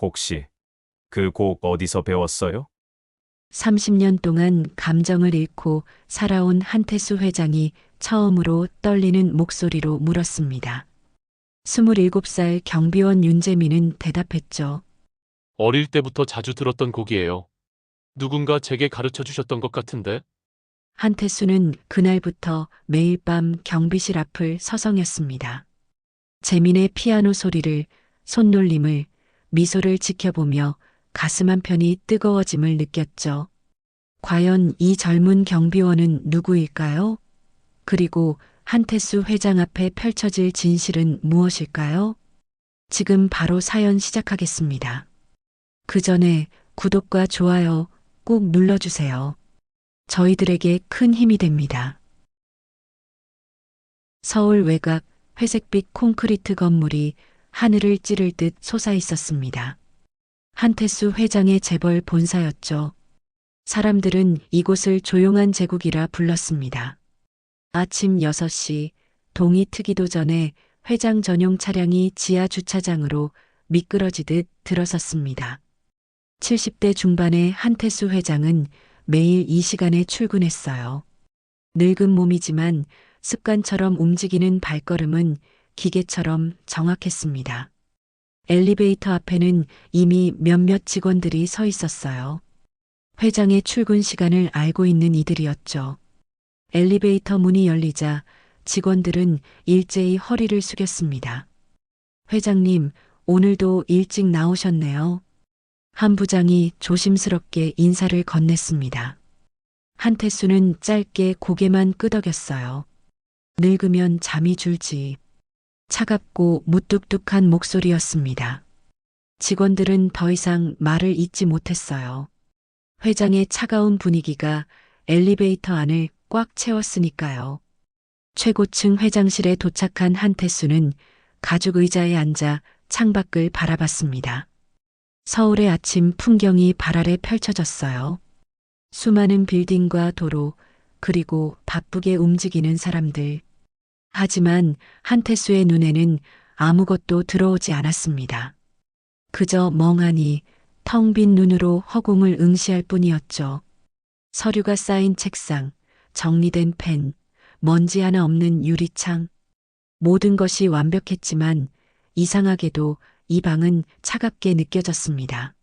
혹시 그 곡 어디서 배웠어요? 30년 동안 감정을 잃고 살아온 한태수 회장이 처음으로 떨리는 목소리로 물었습니다. 27살 경비원 윤재민은 대답했죠. 어릴 때부터 자주 들었던 곡이에요. 누군가 제게 가르쳐 주셨던 것 같은데? 한태수는 그날부터 매일 밤 경비실 앞을 서성였습니다. 재민의 피아노 소리를, 손놀림을, 미소를 지켜보며 가슴 한편이 뜨거워짐을 느꼈죠. 과연 이 젊은 경비원은 누구일까요? 그리고 한태수 회장 앞에 펼쳐질 진실은 무엇일까요? 지금 바로 사연 시작하겠습니다. 그 전에 구독과 좋아요 꼭 눌러주세요. 저희들에게 큰 힘이 됩니다. 서울 외곽 회색빛 콘크리트 건물이 하늘을 찌를 듯 솟아 있었습니다. 한태수 회장의 재벌 본사였죠. 사람들은 이곳을 조용한 제국이라 불렀습니다. 아침 6시 동이 트기도 전에 회장 전용 차량이 지하 주차장으로 미끄러지듯 들어섰습니다. 70대 중반의 한태수 회장은 매일 이 시간에 출근했어요. 늙은 몸이지만 습관처럼 움직이는 발걸음은 기계처럼 정확했습니다. 엘리베이터 앞에는 이미 몇몇 직원들이 서 있었어요. 회장의 출근 시간을 알고 있는 이들이었죠. 엘리베이터 문이 열리자 직원들은 일제히 허리를 숙였습니다. 회장님, 오늘도 일찍 나오셨네요. 한 부장이 조심스럽게 인사를 건넸습니다. 한태수는 짧게 고개만 끄덕였어요. 늙으면 잠이 줄지. 차갑고 무뚝뚝한 목소리였습니다. 직원들은 더 이상 말을 잇지 못했어요. 회장의 차가운 분위기가 엘리베이터 안을 꽉 채웠으니까요. 최고층 회장실에 도착한 한태수는 가죽 의자에 앉아 창밖을 바라봤습니다. 서울의 아침 풍경이 발 아래 펼쳐졌어요. 수많은 빌딩과 도로, 그리고 바쁘게 움직이는 사람들. 하지만 한태수의 눈에는 아무것도 들어오지 않았습니다. 그저 멍하니 텅 빈 눈으로 허공을 응시할 뿐이었죠. 서류가 쌓인 책상, 정리된 펜, 먼지 하나 없는 유리창. 모든 것이 완벽했지만 이상하게도 이 방은 차갑게 느껴졌습니다.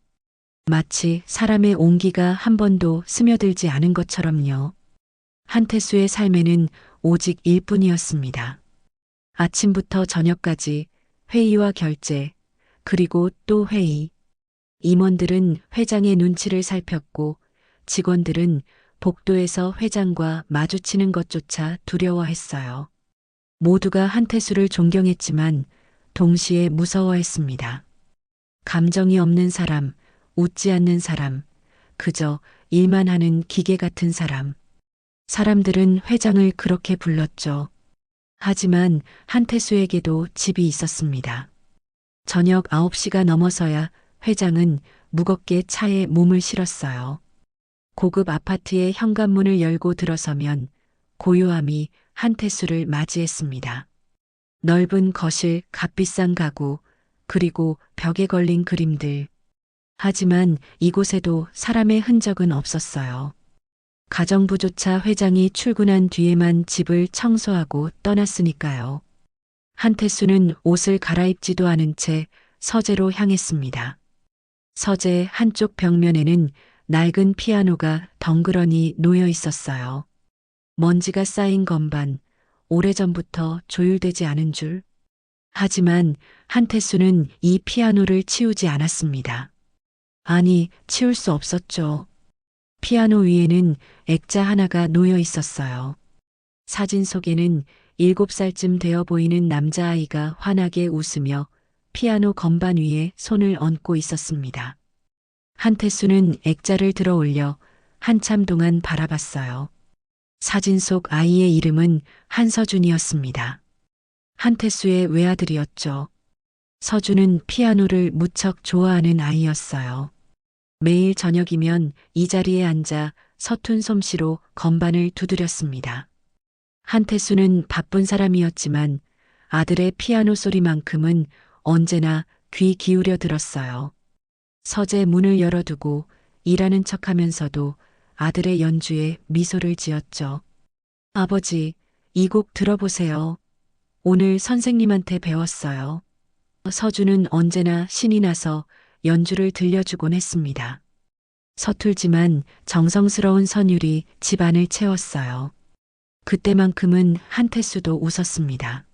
마치 사람의 온기가 한 번도 스며들지 않은 것처럼요. 한태수의 삶에는 오직 일뿐이었습니다. 아침부터 저녁까지 회의와 결제, 그리고 또 회의. 임원들은 회장의 눈치를 살폈고 직원들은 복도에서 회장과 마주치는 것조차 두려워했어요. 모두가 한태수를 존경했지만 동시에 무서워했습니다. 감정이 없는 사람, 웃지 않는 사람, 그저 일만 하는 기계 같은 사람. 사람들은 회장을 그렇게 불렀죠. 하지만 한태수에게도 집이 있었습니다. 저녁 9시가 넘어서야 회장은 무겁게 차에 몸을 실었어요. 고급 아파트의 현관문을 열고 들어서면 고요함이 한태수를 맞이했습니다. 넓은 거실, 값비싼 가구, 그리고 벽에 걸린 그림들. 하지만 이곳에도 사람의 흔적은 없었어요. 가정부조차 회장이 출근한 뒤에만 집을 청소하고 떠났으니까요. 한태수는 옷을 갈아입지도 않은 채 서재로 향했습니다. 서재 한쪽 벽면에는 낡은 피아노가 덩그러니 놓여 있었어요. 먼지가 쌓인 건반, 오래전부터 조율되지 않은 줄. 하지만 한태수는 이 피아노를 치우지 않았습니다. 아니, 치울 수 없었죠. 피아노 위에는 액자 하나가 놓여 있었어요. 사진 속에는 7살쯤 되어 보이는 남자아이가 환하게 웃으며 피아노 건반 위에 손을 얹고 있었습니다. 한태수는 액자를 들어 올려 한참 동안 바라봤어요. 사진 속 아이의 이름은 한서준이었습니다. 한태수의 외아들이었죠. 서준은 피아노를 무척 좋아하는 아이였어요. 매일 저녁이면 이 자리에 앉아 서툰 솜씨로 건반을 두드렸습니다. 한태수는 바쁜 사람이었지만 아들의 피아노 소리만큼은 언제나 귀 기울여 들었어요. 서재 문을 열어두고 일하는 척하면서도 아들의 연주에 미소를 지었죠. 아버지, 이 곡 들어보세요. 오늘 선생님한테 배웠어요. 서준은 언제나 신이 나서 연주를 들려주곤 했습니다. 서툴지만 정성스러운 선율이 집안을 채웠어요. 그때만큼은 한태수도 웃었습니다.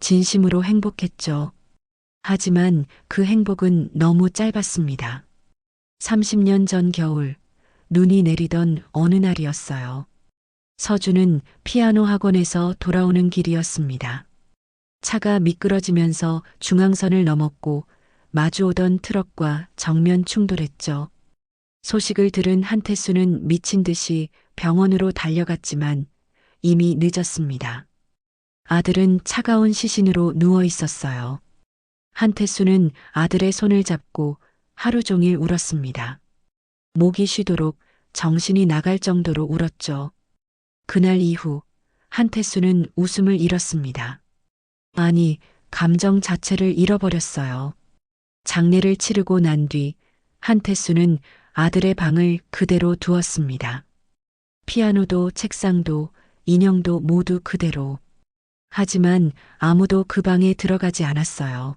진심으로 행복했죠. 하지만 그 행복은 너무 짧았습니다. 30년 전 겨울, 눈이 내리던 어느 날이었어요. 서준은 피아노 학원에서 돌아오는 길이었습니다. 차가 미끄러지면서 중앙선을 넘었고 마주오던 트럭과 정면 충돌했죠. 소식을 들은 한태수는 미친 듯이 병원으로 달려갔지만 이미 늦었습니다. 아들은 차가운 시신으로 누워 있었어요. 한태수는 아들의 손을 잡고 하루 종일 울었습니다. 목이 쉬도록 정신이 나갈 정도로 울었죠. 그날 이후 한태수는 웃음을 잃었습니다. 아니, 감정 자체를 잃어버렸어요. 장례를 치르고 난 뒤 한태수는 아들의 방을 그대로 두었습니다. 피아노도 책상도 인형도 모두 그대로. 하지만 아무도 그 방에 들어가지 않았어요.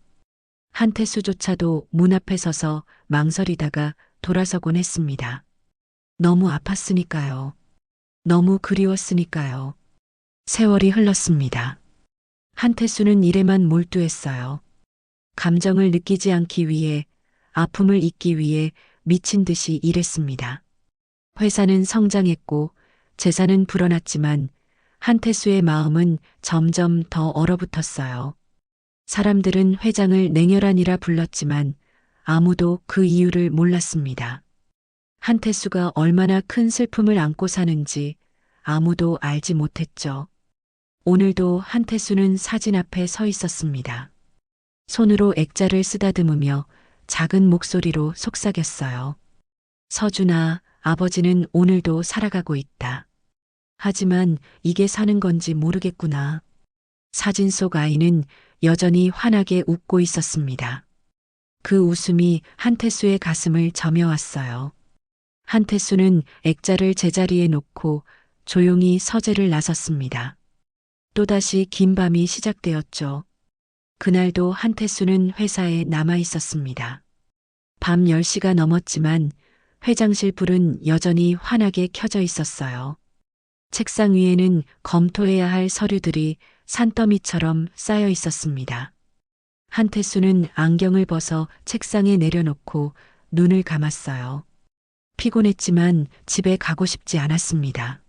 한태수조차도 문 앞에 서서 망설이다가 돌아서곤 했습니다. 너무 아팠으니까요. 너무 그리웠으니까요. 세월이 흘렀습니다. 한태수는 일에만 몰두했어요. 감정을 느끼지 않기 위해, 아픔을 잊기 위해 미친 듯이 일했습니다. 회사는 성장했고 재산은 불어났지만 한태수의 마음은 점점 더 얼어붙었어요. 사람들은 회장을 냉혈한이라 불렀지만 아무도 그 이유를 몰랐습니다. 한태수가 얼마나 큰 슬픔을 안고 사는지 아무도 알지 못했죠. 오늘도 한태수는 사진 앞에 서 있었습니다. 손으로 액자를 쓰다듬으며 작은 목소리로 속삭였어요. 서준아, 아버지는 오늘도 살아가고 있다. 하지만 이게 사는 건지 모르겠구나. 사진 속 아이는 여전히 환하게 웃고 있었습니다. 그 웃음이 한태수의 가슴을 저며왔어요. 한태수는 액자를 제자리에 놓고 조용히 서재를 나섰습니다. 또다시 긴 밤이 시작되었죠. 그날도 한태수는 회사에 남아 있었습니다. 밤 10시가 넘었지만 회장실 불은 여전히 환하게 켜져 있었어요. 책상 위에는 검토해야 할 서류들이 산더미처럼 쌓여 있었습니다. 한태수는 안경을 벗어 책상에 내려놓고 눈을 감았어요. 피곤했지만 집에 가고 싶지 않았습니다.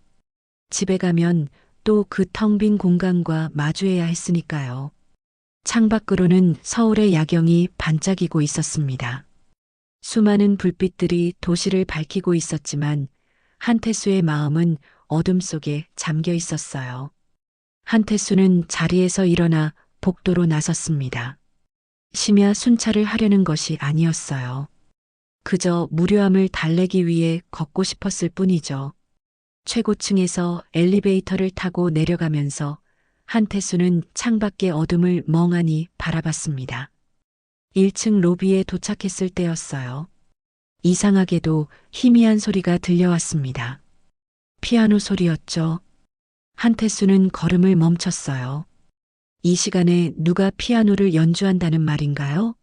집에 가면 또 그 텅 빈 공간과 마주해야 했으니까요. 창밖으로는 서울의 야경이 반짝이고 있었습니다. 수많은 불빛들이 도시를 밝히고 있었지만 한태수의 마음은 어둠 속에 잠겨 있었어요. 한태수는 자리에서 일어나 복도로 나섰습니다. 심야 순찰을 하려는 것이 아니었어요. 그저 무료함을 달래기 위해 걷고 싶었을 뿐이죠. 최고층에서 엘리베이터를 타고 내려가면서 한태수는 창밖의 어둠을 멍하니 바라봤습니다. 1층 로비에 도착했을 때였어요. 이상하게도 희미한 소리가 들려왔습니다. 피아노 소리였죠. 한태수는 걸음을 멈췄어요. 이 시간에 누가 피아노를 연주한다는 말인가요?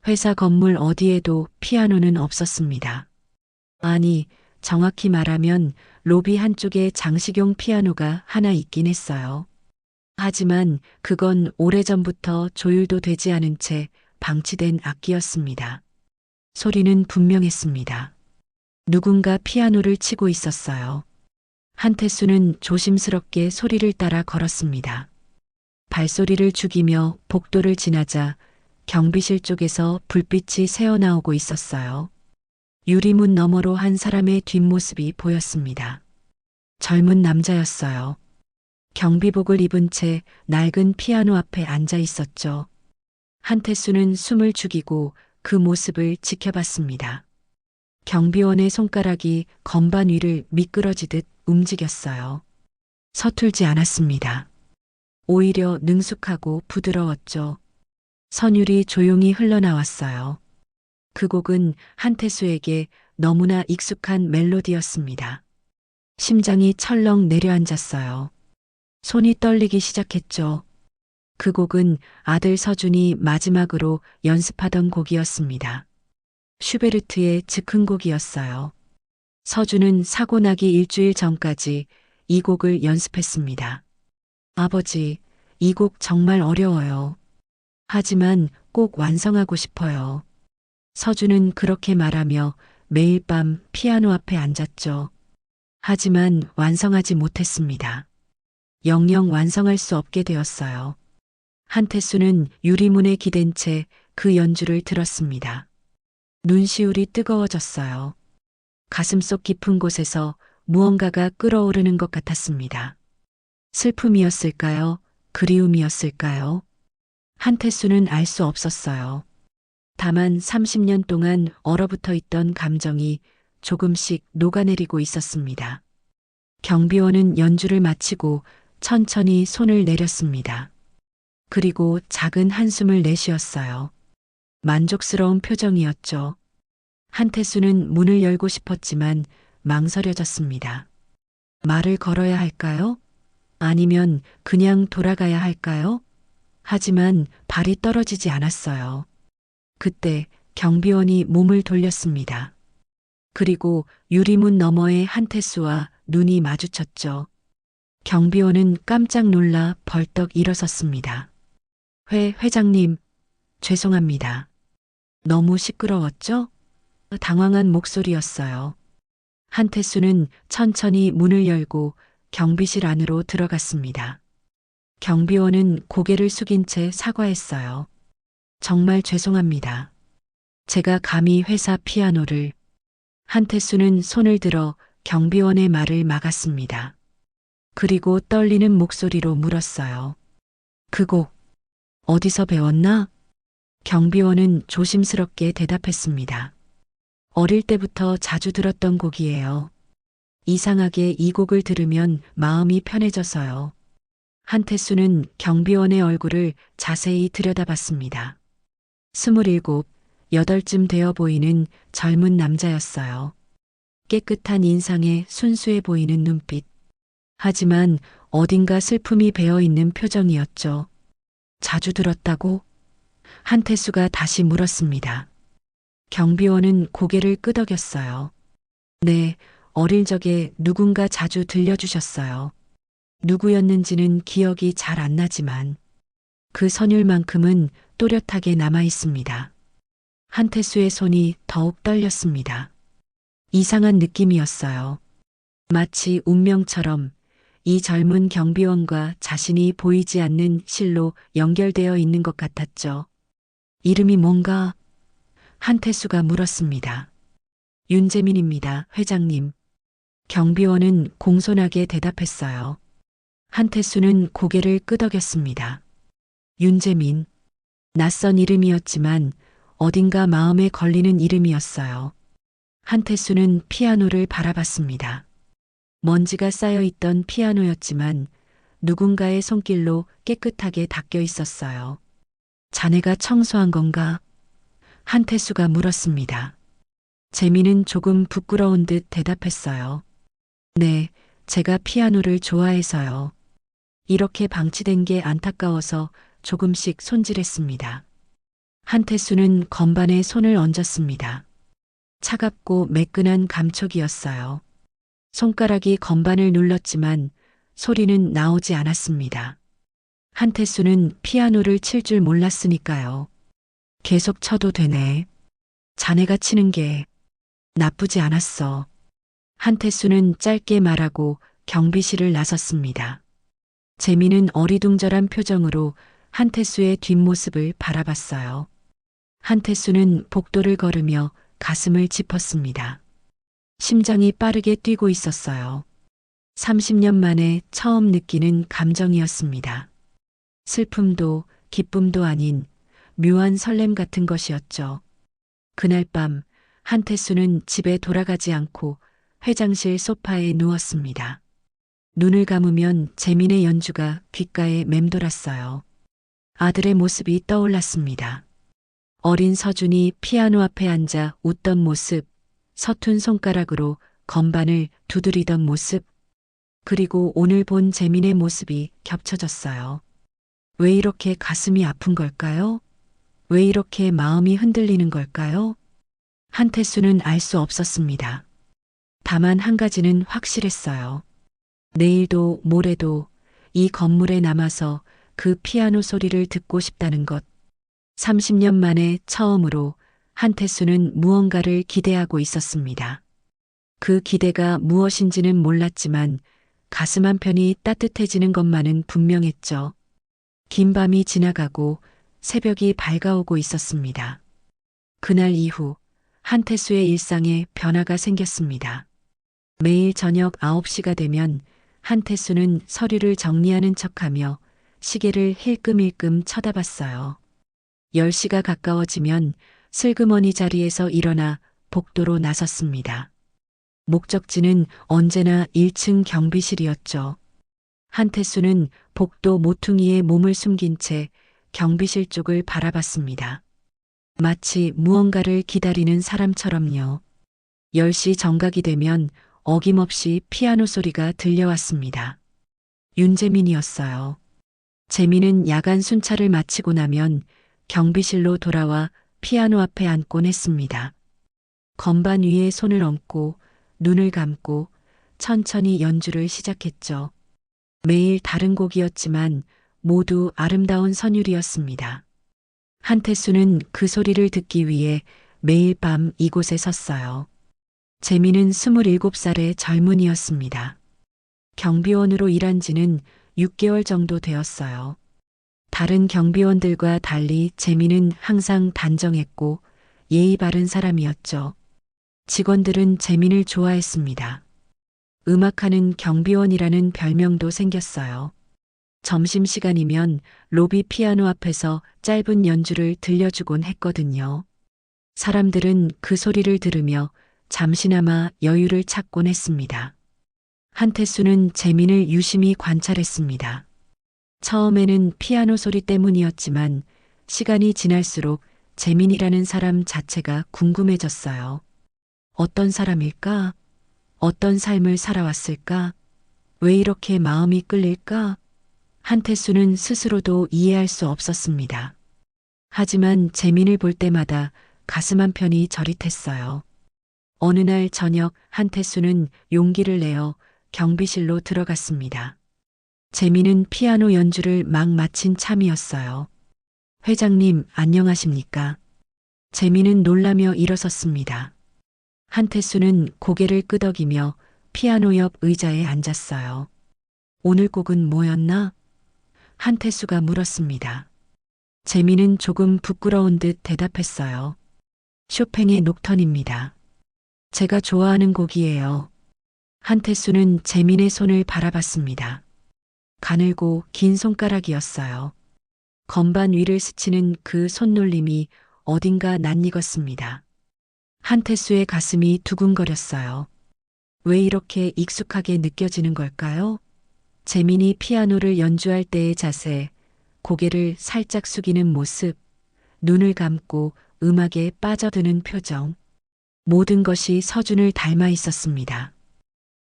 회사 건물 어디에도 피아노는 없었습니다. 아니, 정확히 말하면 로비 한쪽에 장식용 피아노가 하나 있긴 했어요. 하지만 그건 오래전부터 조율도 되지 않은 채 방치된 악기였습니다. 소리는 분명했습니다. 누군가 피아노를 치고 있었어요. 한태수는 조심스럽게 소리를 따라 걸었습니다. 발소리를 죽이며 복도를 지나자 경비실 쪽에서 불빛이 새어나오고 있었어요. 유리문 너머로 한 사람의 뒷모습이 보였습니다. 젊은 남자였어요. 경비복을 입은 채 낡은 피아노 앞에 앉아 있었죠. 한태수는 숨을 죽이고 그 모습을 지켜봤습니다. 경비원의 손가락이 건반 위를 미끄러지듯 움직였어요. 서툴지 않았습니다. 오히려 능숙하고 부드러웠죠. 선율이 조용히 흘러나왔어요. 그 곡은 한태수에게 너무나 익숙한 멜로디였습니다. 심장이 철렁 내려앉았어요. 손이 떨리기 시작했죠. 그 곡은 아들 서준이 마지막으로 연습하던 곡이었습니다. 슈베르트의 즉흥곡이었어요. 서준은 사고 나기 일주일 전까지 이 곡을 연습했습니다. 아버지, 이 곡 정말 어려워요. 하지만 꼭 완성하고 싶어요. 서준은 그렇게 말하며 매일 밤 피아노 앞에 앉았죠. 하지만 완성하지 못했습니다. 영영 완성할 수 없게 되었어요. 한태수는 유리문에 기댄 채 그 연주를 들었습니다. 눈시울이 뜨거워졌어요. 가슴속 깊은 곳에서 무언가가 끓어오르는 것 같았습니다. 슬픔이었을까요? 그리움이었을까요? 한태수는 알 수 없었어요. 다만 30년 동안 얼어붙어 있던 감정이 조금씩 녹아내리고 있었습니다. 경비원은 연주를 마치고 천천히 손을 내렸습니다. 그리고 작은 한숨을 내쉬었어요. 만족스러운 표정이었죠. 한태수는 문을 열고 싶었지만 망설여졌습니다. 말을 걸어야 할까요? 아니면 그냥 돌아가야 할까요? 하지만 발이 떨어지지 않았어요. 그때 경비원이 몸을 돌렸습니다. 그리고 유리문 너머의 한태수와 눈이 마주쳤죠. 경비원은 깜짝 놀라 벌떡 일어섰습니다. 회장님, 죄송합니다. 너무 시끄러웠죠? 당황한 목소리였어요. 한태수는 천천히 문을 열고 경비실 안으로 들어갔습니다. 경비원은 고개를 숙인 채 사과했어요. 정말 죄송합니다. 제가 감히 회사 피아노를. 한태수는 손을 들어 경비원의 말을 막았습니다. 그리고 떨리는 목소리로 물었어요. 그 곡, 어디서 배웠나? 경비원은 조심스럽게 대답했습니다. 어릴 때부터 자주 들었던 곡이에요. 이상하게 이 곡을 들으면 마음이 편해져서요. 한태수는 경비원의 얼굴을 자세히 들여다봤습니다. 27, 8쯤 되어 보이는 젊은 남자였어요. 깨끗한 인상에 순수해 보이는 눈빛. 하지만 어딘가 슬픔이 배어있는 표정이었죠. 자주 들었다고? 한태수가 다시 물었습니다. 경비원은 고개를 끄덕였어요. 네, 어릴 적에 누군가 자주 들려주셨어요. 누구였는지는 기억이 잘 안 나지만 그 선율만큼은 또렷하게 남아 있습니다. 한태수의 손이 더욱 떨렸습니다. 이상한 느낌이었어요. 마치 운명처럼 이 젊은 경비원과 자신이 보이지 않는 실로 연결되어 있는 것 같았죠. 이름이 뭔가? 한태수가 물었습니다. 윤재민입니다, 회장님. 경비원은 공손하게 대답했어요. 한태수는 고개를 끄덕였습니다. 윤재민. 낯선 이름이었지만 어딘가 마음에 걸리는 이름이었어요. 한태수는 피아노를 바라봤습니다. 먼지가 쌓여 있던 피아노였지만 누군가의 손길로 깨끗하게 닦여 있었어요. 자네가 청소한 건가? 한태수가 물었습니다. 재민은 조금 부끄러운 듯 대답했어요. 네, 제가 피아노를 좋아해서요. 이렇게 방치된 게 안타까워서 조금씩 손질했습니다. 한태수는 건반에 손을 얹었습니다. 차갑고 매끈한 감촉이었어요. 손가락이 건반을 눌렀지만 소리는 나오지 않았습니다. 한태수는 피아노를 칠 줄 몰랐으니까요. 계속 쳐도 되네. 자네가 치는 게 나쁘지 않았어. 한태수는 짧게 말하고 경비실을 나섰습니다. 재민은 어리둥절한 표정으로 한태수의 뒷모습을 바라봤어요. 한태수는 복도를 걸으며 가슴을 짚었습니다. 심장이 빠르게 뛰고 있었어요. 30년 만에 처음 느끼는 감정이었습니다. 슬픔도 기쁨도 아닌 묘한 설렘 같은 것이었죠. 그날 밤 한태수는 집에 돌아가지 않고 회장실 소파에 누웠습니다. 눈을 감으면 재민의 연주가 귓가에 맴돌았어요. 아들의 모습이 떠올랐습니다. 어린 서준이 피아노 앞에 앉아 웃던 모습, 서툰 손가락으로 건반을 두드리던 모습, 그리고 오늘 본 재민의 모습이 겹쳐졌어요. 왜 이렇게 가슴이 아픈 걸까요? 왜 이렇게 마음이 흔들리는 걸까요? 한태수는 알 수 없었습니다. 다만 한 가지는 확실했어요. 내일도 모레도 이 건물에 남아서 그 피아노 소리를 듣고 싶다는 것. 30년 만에 처음으로 한태수는 무언가를 기대하고 있었습니다. 그 기대가 무엇인지는 몰랐지만 가슴 한편이 따뜻해지는 것만은 분명했죠. 긴 밤이 지나가고 새벽이 밝아오고 있었습니다. 그날 이후 한태수의 일상에 변화가 생겼습니다. 매일 저녁 9시가 되면 한태수는 서류를 정리하는 척하며 시계를 힐끔힐끔 쳐다봤어요. 10시가 가까워지면 슬그머니 자리에서 일어나 복도로 나섰습니다. 목적지는 언제나 1층 경비실이었죠. 한태수는 복도 모퉁이에 몸을 숨긴 채 경비실 쪽을 바라봤습니다. 마치 무언가를 기다리는 사람처럼요. 10시 정각이 되면 어김없이 피아노 소리가 들려왔습니다. 윤재민이었어요. 재민은 야간 순찰을 마치고 나면 경비실로 돌아와 피아노 앞에 앉곤 했습니다. 건반 위에 손을 얹고 눈을 감고 천천히 연주를 시작했죠. 매일 다른 곡이었지만 모두 아름다운 선율이었습니다. 한태수는 그 소리를 듣기 위해 매일 밤 이곳에 섰어요. 재민은 27살의 젊은이였습니다. 경비원으로 일한 지는 6개월 정도 되었어요. 다른 경비원들과 달리 재민은 항상 단정했고 예의 바른 사람이었죠. 직원들은 재민을 좋아했습니다. 음악하는 경비원이라는 별명도 생겼어요. 점심시간이면 로비 피아노 앞에서 짧은 연주를 들려주곤 했거든요. 사람들은 그 소리를 들으며 잠시나마 여유를 찾곤 했습니다. 한태수는 재민을 유심히 관찰했습니다. 처음에는 피아노 소리 때문이었지만 시간이 지날수록 재민이라는 사람 자체가 궁금해졌어요. 어떤 사람일까? 어떤 삶을 살아왔을까? 왜 이렇게 마음이 끌릴까? 한태수는 스스로도 이해할 수 없었습니다. 하지만 재민을 볼 때마다 가슴 한편이 저릿했어요. 어느 날 저녁 한태수는 용기를 내어 경비실로 들어갔습니다. 재민은 피아노 연주를 막 마친 참이었어요. 회장님, 안녕하십니까? 재민은 놀라며 일어섰습니다. 한태수는 고개를 끄덕이며 피아노 옆 의자에 앉았어요. 오늘 곡은 뭐였나? 한태수가 물었습니다. 재민은 조금 부끄러운 듯 대답했어요. 쇼팽의 녹턴입니다. 제가 좋아하는 곡이에요. 한태수는 재민의 손을 바라봤습니다. 가늘고 긴 손가락이었어요. 건반 위를 스치는 그 손놀림이 어딘가 낯익었습니다. 한태수의 가슴이 두근거렸어요. 왜 이렇게 익숙하게 느껴지는 걸까요? 재민이 피아노를 연주할 때의 자세, 고개를 살짝 숙이는 모습, 눈을 감고 음악에 빠져드는 표정. 모든 것이 서준을 닮아 있었습니다.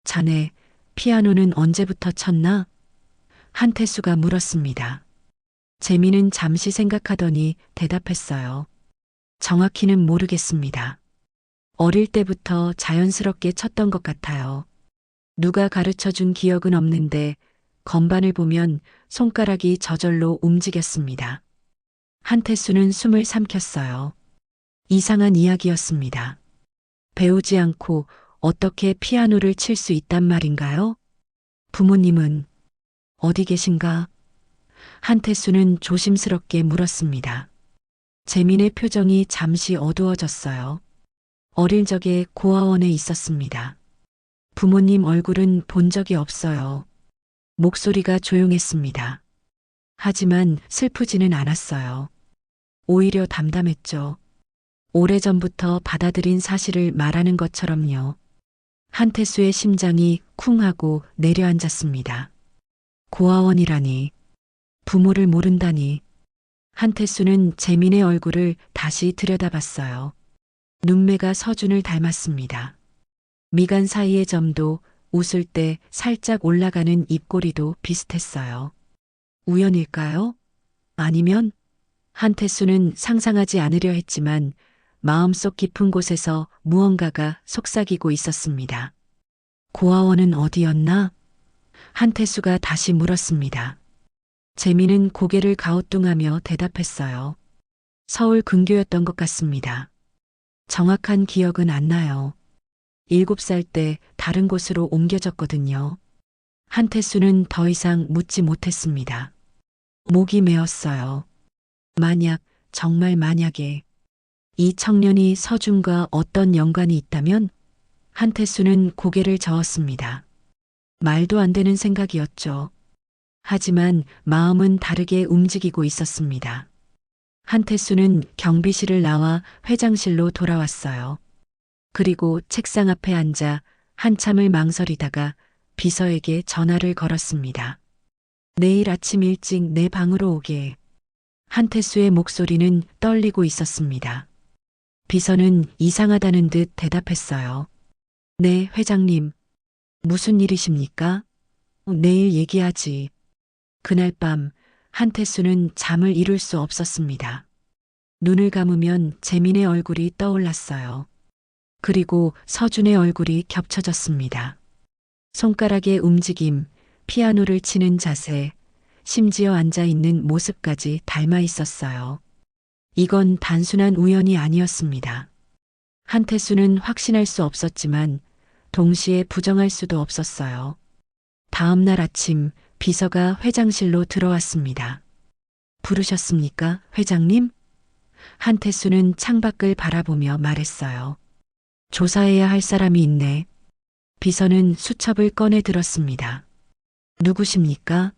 자네, 피아노는 언제부터 쳤나? 한태수가 물었습니다. 재민은 잠시 생각하더니 대답했어요. 정확히는 모르겠습니다. 어릴 때부터 자연스럽게 쳤던 것 같아요. 누가 가르쳐 준 기억은 없는데 건반을 보면 손가락이 저절로 움직였습니다. 한태수는 숨을 삼켰어요. 이상한 이야기였습니다. 배우지 않고 어떻게 피아노를 칠 수 있단 말인가요? 부모님은 어디 계신가? 한태수는 조심스럽게 물었습니다. 재민의 표정이 잠시 어두워졌어요. 어릴 적에 고아원에 있었습니다. 부모님 얼굴은 본 적이 없어요. 목소리가 조용했습니다. 하지만 슬프지는 않았어요. 오히려 담담했죠. 오래전부터 받아들인 사실을 말하는 것처럼요. 한태수의 심장이 쿵 하고 내려앉았습니다. 고아원이라니, 부모를 모른다니. 한태수는 재민의 얼굴을 다시 들여다봤어요. 눈매가 서준을 닮았습니다. 미간 사이의 점도 웃을 때 살짝 올라가는 입꼬리도 비슷했어요. 우연일까요? 아니면? 한태수는 상상하지 않으려 했지만 마음속 깊은 곳에서 무언가가 속삭이고 있었습니다. 고아원은 어디였나? 한태수가 다시 물었습니다. 재민은 고개를 가우뚱하며 대답했어요. 서울 근교였던 것 같습니다. 정확한 기억은 안 나요. 7살 때 다른 곳으로 옮겨졌거든요. 한태수는 더 이상 묻지 못했습니다. 목이 메었어요. 만약, 정말 만약에 이 청년이 서준과 어떤 연관이 있다면 한태수는 고개를 저었습니다. 말도 안 되는 생각이었죠. 하지만 마음은 다르게 움직이고 있었습니다. 한태수는 경비실을 나와 회장실로 돌아왔어요. 그리고 책상 앞에 앉아 한참을 망설이다가 비서에게 전화를 걸었습니다. 내일 아침 일찍 내 방으로 오게. 한태수의 목소리는 떨리고 있었습니다. 비서는 이상하다는 듯 대답했어요. 네, 회장님. 무슨 일이십니까? 내일 얘기하지. 그날 밤 한태수는 잠을 이룰 수 없었습니다. 눈을 감으면 재민의 얼굴이 떠올랐어요. 그리고 서준의 얼굴이 겹쳐졌습니다. 손가락의 움직임, 피아노를 치는 자세, 심지어 앉아 있는 모습까지 닮아 있었어요. 이건 단순한 우연이 아니었습니다. 한태수는 확신할 수 없었지만 동시에 부정할 수도 없었어요. 다음 날 아침 비서가 회장실로 들어왔습니다. 부르셨습니까, 회장님? 한태수는 창밖을 바라보며 말했어요. 조사해야 할 사람이 있네. 비서는 수첩을 꺼내 들었습니다. 누구십니까?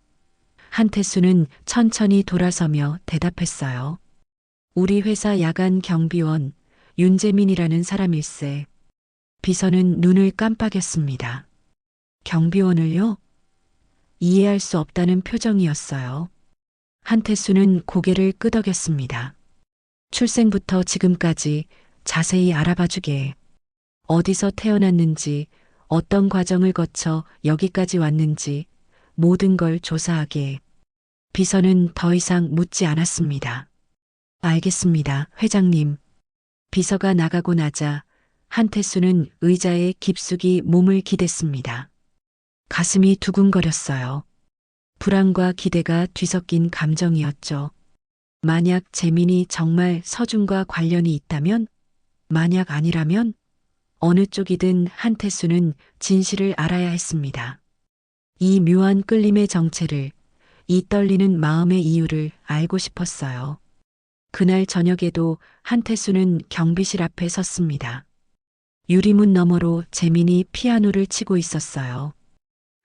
한태수는 천천히 돌아서며 대답했어요. 우리 회사 야간 경비원 윤재민이라는 사람일세. 비서는 눈을 깜빡였습니다. 경비원을요? 이해할 수 없다는 표정이었어요. 한태수는 고개를 끄덕였습니다. 출생부터 지금까지 자세히 알아봐주게. 어디서 태어났는지, 어떤 과정을 거쳐 여기까지 왔는지 모든 걸 조사하게. 비서는 더 이상 묻지 않았습니다. 알겠습니다, 회장님. 비서가 나가고 나자 한태수는 의자에 깊숙이 몸을 기댔습니다. 가슴이 두근거렸어요. 불안과 기대가 뒤섞인 감정이었죠. 만약 재민이 정말 서준과 관련이 있다면? 만약 아니라면? 어느 쪽이든 한태수는 진실을 알아야 했습니다. 이 묘한 끌림의 정체를, 이 떨리는 마음의 이유를 알고 싶었어요. 그날 저녁에도 한태수는 경비실 앞에 섰습니다. 유리문 너머로 재민이 피아노를 치고 있었어요.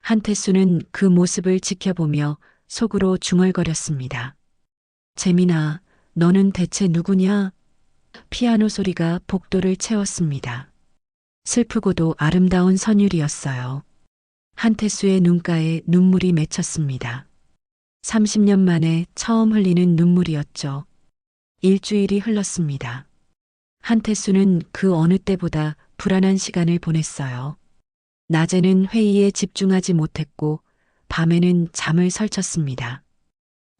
한태수는 그 모습을 지켜보며 속으로 중얼거렸습니다. 재민아, 너는 대체 누구냐? 피아노 소리가 복도를 채웠습니다. 슬프고도 아름다운 선율이었어요. 한태수의 눈가에 눈물이 맺혔습니다. 30년 만에 처음 흘리는 눈물이었죠. 일주일이 흘렀습니다. 한태수는 그 어느 때보다 불안한 시간을 보냈어요. 낮에는 회의에 집중하지 못했고 밤에는 잠을 설쳤습니다.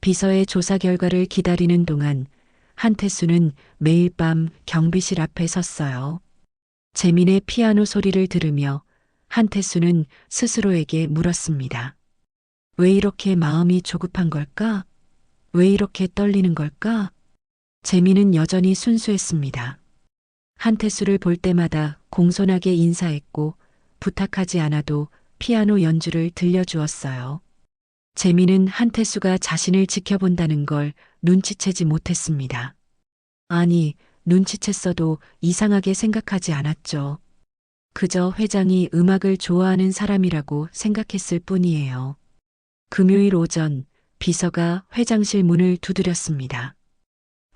비서의 조사 결과를 기다리는 동안 한태수는 매일 밤 경비실 앞에 섰어요. 재민의 피아노 소리를 들으며 한태수는 스스로에게 물었습니다. 왜 이렇게 마음이 조급한 걸까? 왜 이렇게 떨리는 걸까? 재민은 여전히 순수했습니다. 한태수를 볼 때마다 공손하게 인사했고 부탁하지 않아도 피아노 연주를 들려주었어요. 재민은 한태수가 자신을 지켜본다는 걸 눈치채지 못했습니다. 아니, 눈치챘어도 이상하게 생각하지 않았죠. 그저 회장이 음악을 좋아하는 사람이라고 생각했을 뿐이에요. 금요일 오전 비서가 회장실 문을 두드렸습니다.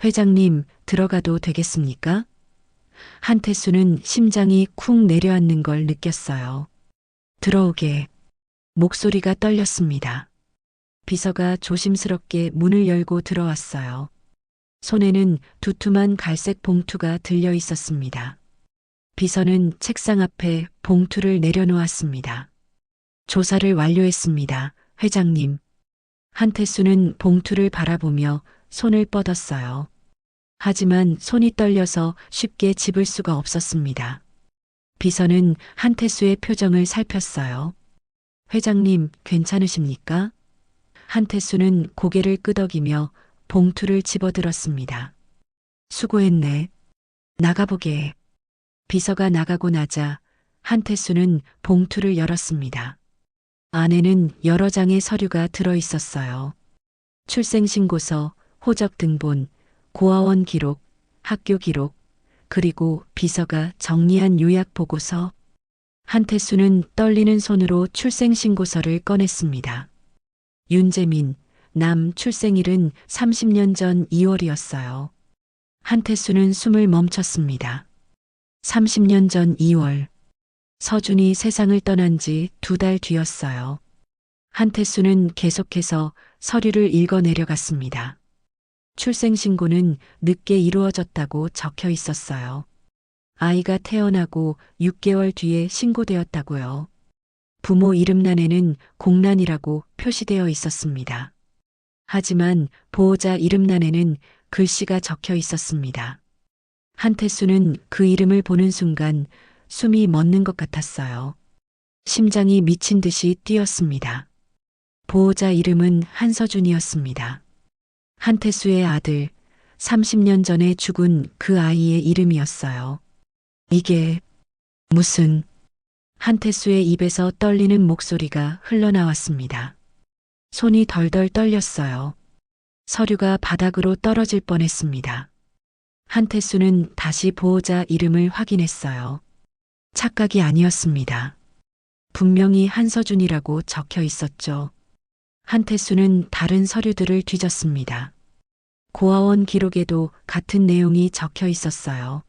회장님, 들어가도 되겠습니까? 한태수는 심장이 쿵 내려앉는 걸 느꼈어요. 들어오게. 목소리가 떨렸습니다. 비서가 조심스럽게 문을 열고 들어왔어요. 손에는 두툼한 갈색 봉투가 들려 있었습니다. 비서는 책상 앞에 봉투를 내려놓았습니다. 조사를 완료했습니다, 회장님. 한태수는 봉투를 바라보며 손을 뻗었어요. 하지만 손이 떨려서 쉽게 집을 수가 없었습니다. 비서는 한태수의 표정을 살폈어요. 회장님, 괜찮으십니까? 한태수는 고개를 끄덕이며 봉투를 집어들었습니다. 수고했네. 나가보게. 비서가 나가고 나자 한태수는 봉투를 열었습니다. 안에는 여러 장의 서류가 들어 있었어요. 출생신고서, 호적등본, 고아원 기록, 학교 기록, 그리고 비서가 정리한 요약보고서. 한태수는 떨리는 손으로 출생신고서를 꺼냈습니다. 윤재민, 남 출생일은 30년 전 2월이었어요. 한태수는 숨을 멈췄습니다. 30년 전 2월. 서준이 세상을 떠난 지 2달 뒤였어요. 한태수는 계속해서 서류를 읽어 내려갔습니다. 출생신고는 늦게 이루어졌다고 적혀 있었어요. 아이가 태어나고 6개월 뒤에 신고되었다고요. 부모 이름란에는 공란이라고 표시되어 있었습니다. 하지만 보호자 이름란에는 글씨가 적혀 있었습니다. 한태수는 그 이름을 보는 순간 숨이 멎는 것 같았어요. 심장이 미친 듯이 뛰었습니다. 보호자 이름은 한서준이었습니다. 한태수의 아들, 30년 전에 죽은 그 아이의 이름이었어요. 이게 무슨... 한태수의 입에서 떨리는 목소리가 흘러나왔습니다. 손이 덜덜 떨렸어요. 서류가 바닥으로 떨어질 뻔했습니다. 한태수는 다시 보호자 이름을 확인했어요. 착각이 아니었습니다. 분명히 한서준이라고 적혀 있었죠. 한태수는 다른 서류들을 뒤졌습니다. 고아원 기록에도 같은 내용이 적혀 있었어요.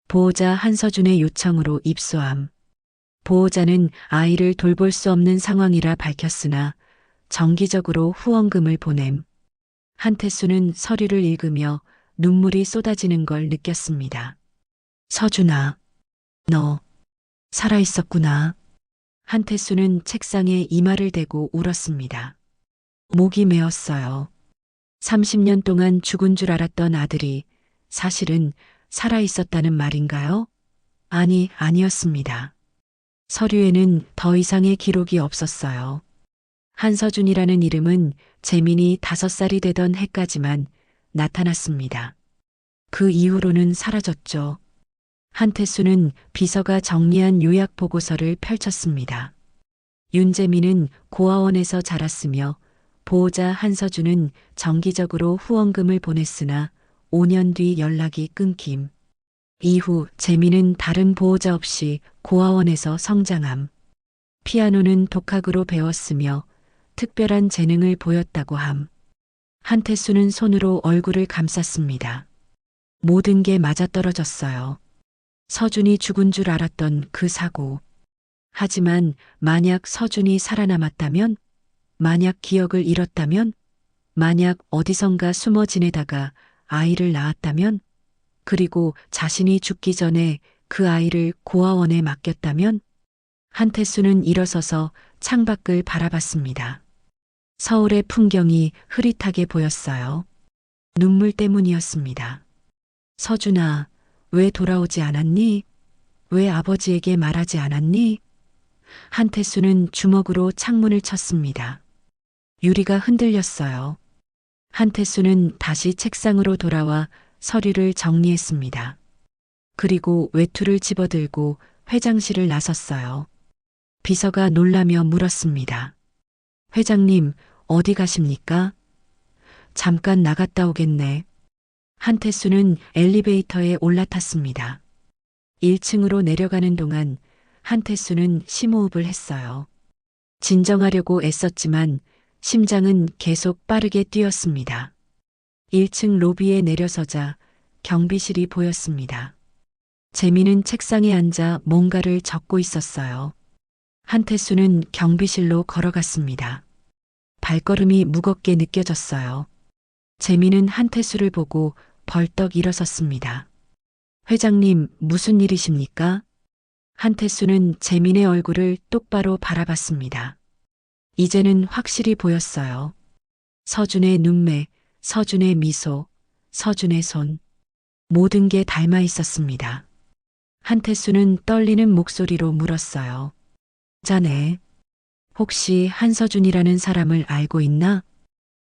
보호자 한서준의 요청으로 입소함. 보호자는 아이를 돌볼 수 없는 상황이라 밝혔으나 정기적으로 후원금을 보냄. 한태수는 서류를 읽으며 눈물이 쏟아지는 걸 느꼈습니다. 서준아, 너 살아있었구나. 한태수는 책상에 이마를 대고 울었습니다. 목이 메었어요. 30년 동안 죽은 줄 알았던 아들이 사실은 살아있었다는 말인가요? 아니었습니다. 서류에는 더 이상의 기록이 없었어요. 한서준이라는 이름은 재민이 5살이 되던 해까지만 나타났습니다. 그 이후로는 사라졌죠. 한태수는 비서가 정리한 요약 보고서를 펼쳤습니다. 윤재민은 고아원에서 자랐으며 보호자 한서준은 정기적으로 후원금을 보냈으나 5년 뒤 연락이 끊김. 이후 재민은 다른 보호자 없이 고아원에서 성장함. 피아노는 독학으로 배웠으며 특별한 재능을 보였다고 함. 한태수는 손으로 얼굴을 감쌌습니다. 모든 게 맞아떨어졌어요. 서준이 죽은 줄 알았던 그 사고. 하지만 만약 서준이 살아남았다면? 만약 기억을 잃었다면? 만약 어디선가 숨어 지내다가 아이를 낳았다면? 그리고 자신이 죽기 전에 그 아이를 고아원에 맡겼다면? 한태수는 일어서서 창밖을 바라봤습니다. 서울의 풍경이 흐릿하게 보였어요. 눈물 때문이었습니다. 서준아, 왜 돌아오지 않았니? 왜 아버지에게 말하지 않았니? 한태수는 주먹으로 창문을 쳤습니다. 유리가 흔들렸어요. 한태수는 다시 책상으로 돌아와 서류를 정리했습니다. 그리고 외투를 집어들고 회장실을 나섰어요. 비서가 놀라며 물었습니다. 회장님, 어디 가십니까? 잠깐 나갔다 오겠네. 한태수는 엘리베이터에 올라탔습니다. 1층으로 내려가는 동안 한태수는 심호흡을 했어요. 진정하려고 애썼지만 심장은 계속 빠르게 뛰었습니다. 1층 로비에 내려서자 경비실이 보였습니다. 재민은 책상에 앉아 뭔가를 적고 있었어요. 한태수는 경비실로 걸어갔습니다. 발걸음이 무겁게 느껴졌어요. 재민은 한태수를 보고 벌떡 일어섰습니다. 회장님, 무슨 일이십니까? 한태수는 재민의 얼굴을 똑바로 바라봤습니다. 이제는 확실히 보였어요. 서준의 눈매, 서준의 미소, 서준의 손. 모든 게 닮아 있었습니다. 한태수는 떨리는 목소리로 물었어요. 자네, 혹시 한서준이라는 사람을 알고 있나?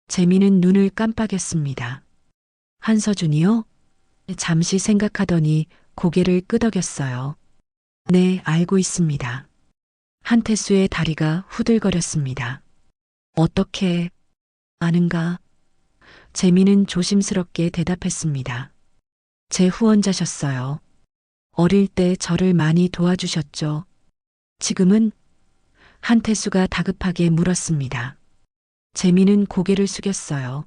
재민은 눈을 깜빡였습니다. 한서준이요? 잠시 생각하더니 고개를 끄덕였어요. 네, 알고 있습니다. 한태수의 다리가 후들거렸습니다. 어떻게 아는가? 재민은 조심스럽게 대답했습니다. 제 후원자셨어요. 어릴 때 저를 많이 도와주셨죠. 지금은? 한태수가 다급하게 물었습니다. 재민은 고개를 숙였어요.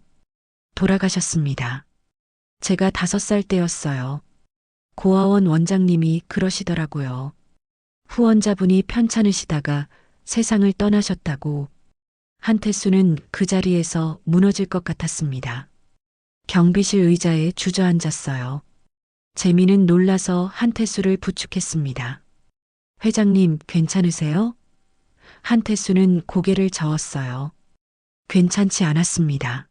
돌아가셨습니다. 제가 5살 때였어요. 고아원 원장님이 그러시더라고요. 후원자분이 편찮으시다가 세상을 떠나셨다고. 한태수는 그 자리에서 무너질 것 같았습니다. 경비실 의자에 주저앉았어요. 재민은 놀라서 한태수를 부축했습니다. 회장님, 괜찮으세요? 한태수는 고개를 저었어요. 괜찮지 않았습니다.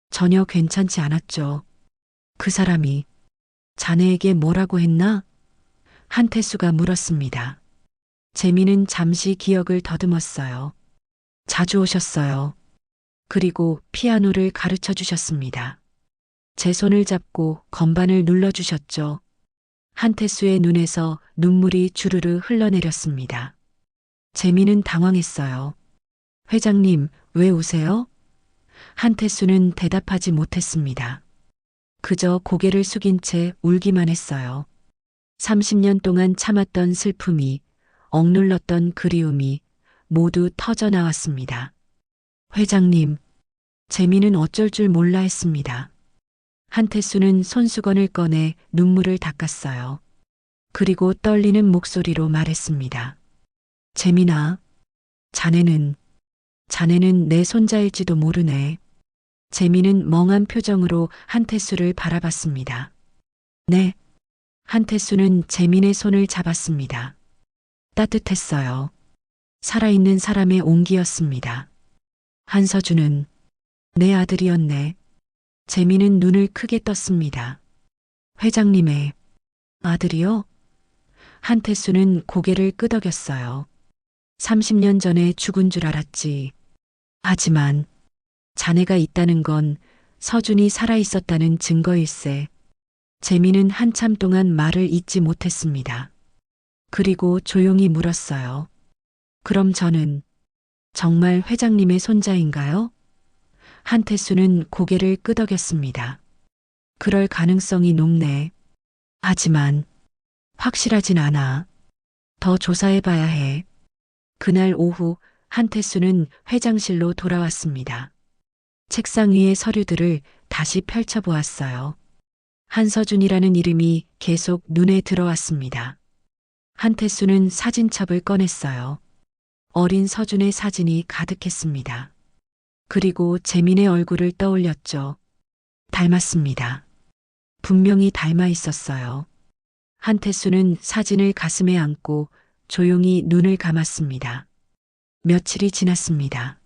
전혀 괜찮지 않았죠. 그 사람이 자네에게 뭐라고 했나? 한태수가 물었습니다. 재민은 잠시 기억을 더듬었어요. 자주 오셨어요. 그리고 피아노를 가르쳐 주셨습니다. 제 손을 잡고 건반을 눌러주셨죠. 한태수의 눈에서 눈물이 주르르 흘러내렸습니다. 재민은 당황했어요. 회장님, 왜 우세요? 한태수는 대답하지 못했습니다. 그저 고개를 숙인 채 울기만 했어요. 30년 동안 참았던 슬픔이, 억눌렀던 그리움이 모두 터져 나왔습니다. 회장님, 재민은 어쩔 줄 몰라 했습니다. 한태수는 손수건을 꺼내 눈물을 닦았어요. 그리고 떨리는 목소리로 말했습니다. 재민아, 자네는 내 손자일지도 모르네. 재민은 멍한 표정으로 한태수를 바라봤습니다. 네. 한태수는 재민의 손을 잡았습니다. 따뜻했어요. 살아있는 사람의 온기였습니다. 한서준은 내 아들이었네. 재민은 눈을 크게 떴습니다. 회장님의 아들이요? 한태수는 고개를 끄덕였어요. 30년 전에 죽은 줄 알았지. 하지만 자네가 있다는 건 서준이 살아있었다는 증거일세. 재민은 한참 동안 말을 잇지 못했습니다. 그리고 조용히 물었어요. 그럼 저는 정말 회장님의 손자인가요? 한태수는 고개를 끄덕였습니다. 그럴 가능성이 높네. 하지만 확실하진 않아. 더 조사해봐야 해. 그날 오후 한태수는 회장실로 돌아왔습니다. 책상 위의 서류들을 다시 펼쳐보았어요. 한서준이라는 이름이 계속 눈에 들어왔습니다. 한태수는 사진첩을 꺼냈어요. 어린 서준의 사진이 가득했습니다. 그리고 재민의 얼굴을 떠올렸죠. 닮았습니다. 분명히 닮아 있었어요. 한태수는 사진을 가슴에 안고 조용히 눈을 감았습니다. 며칠이 지났습니다.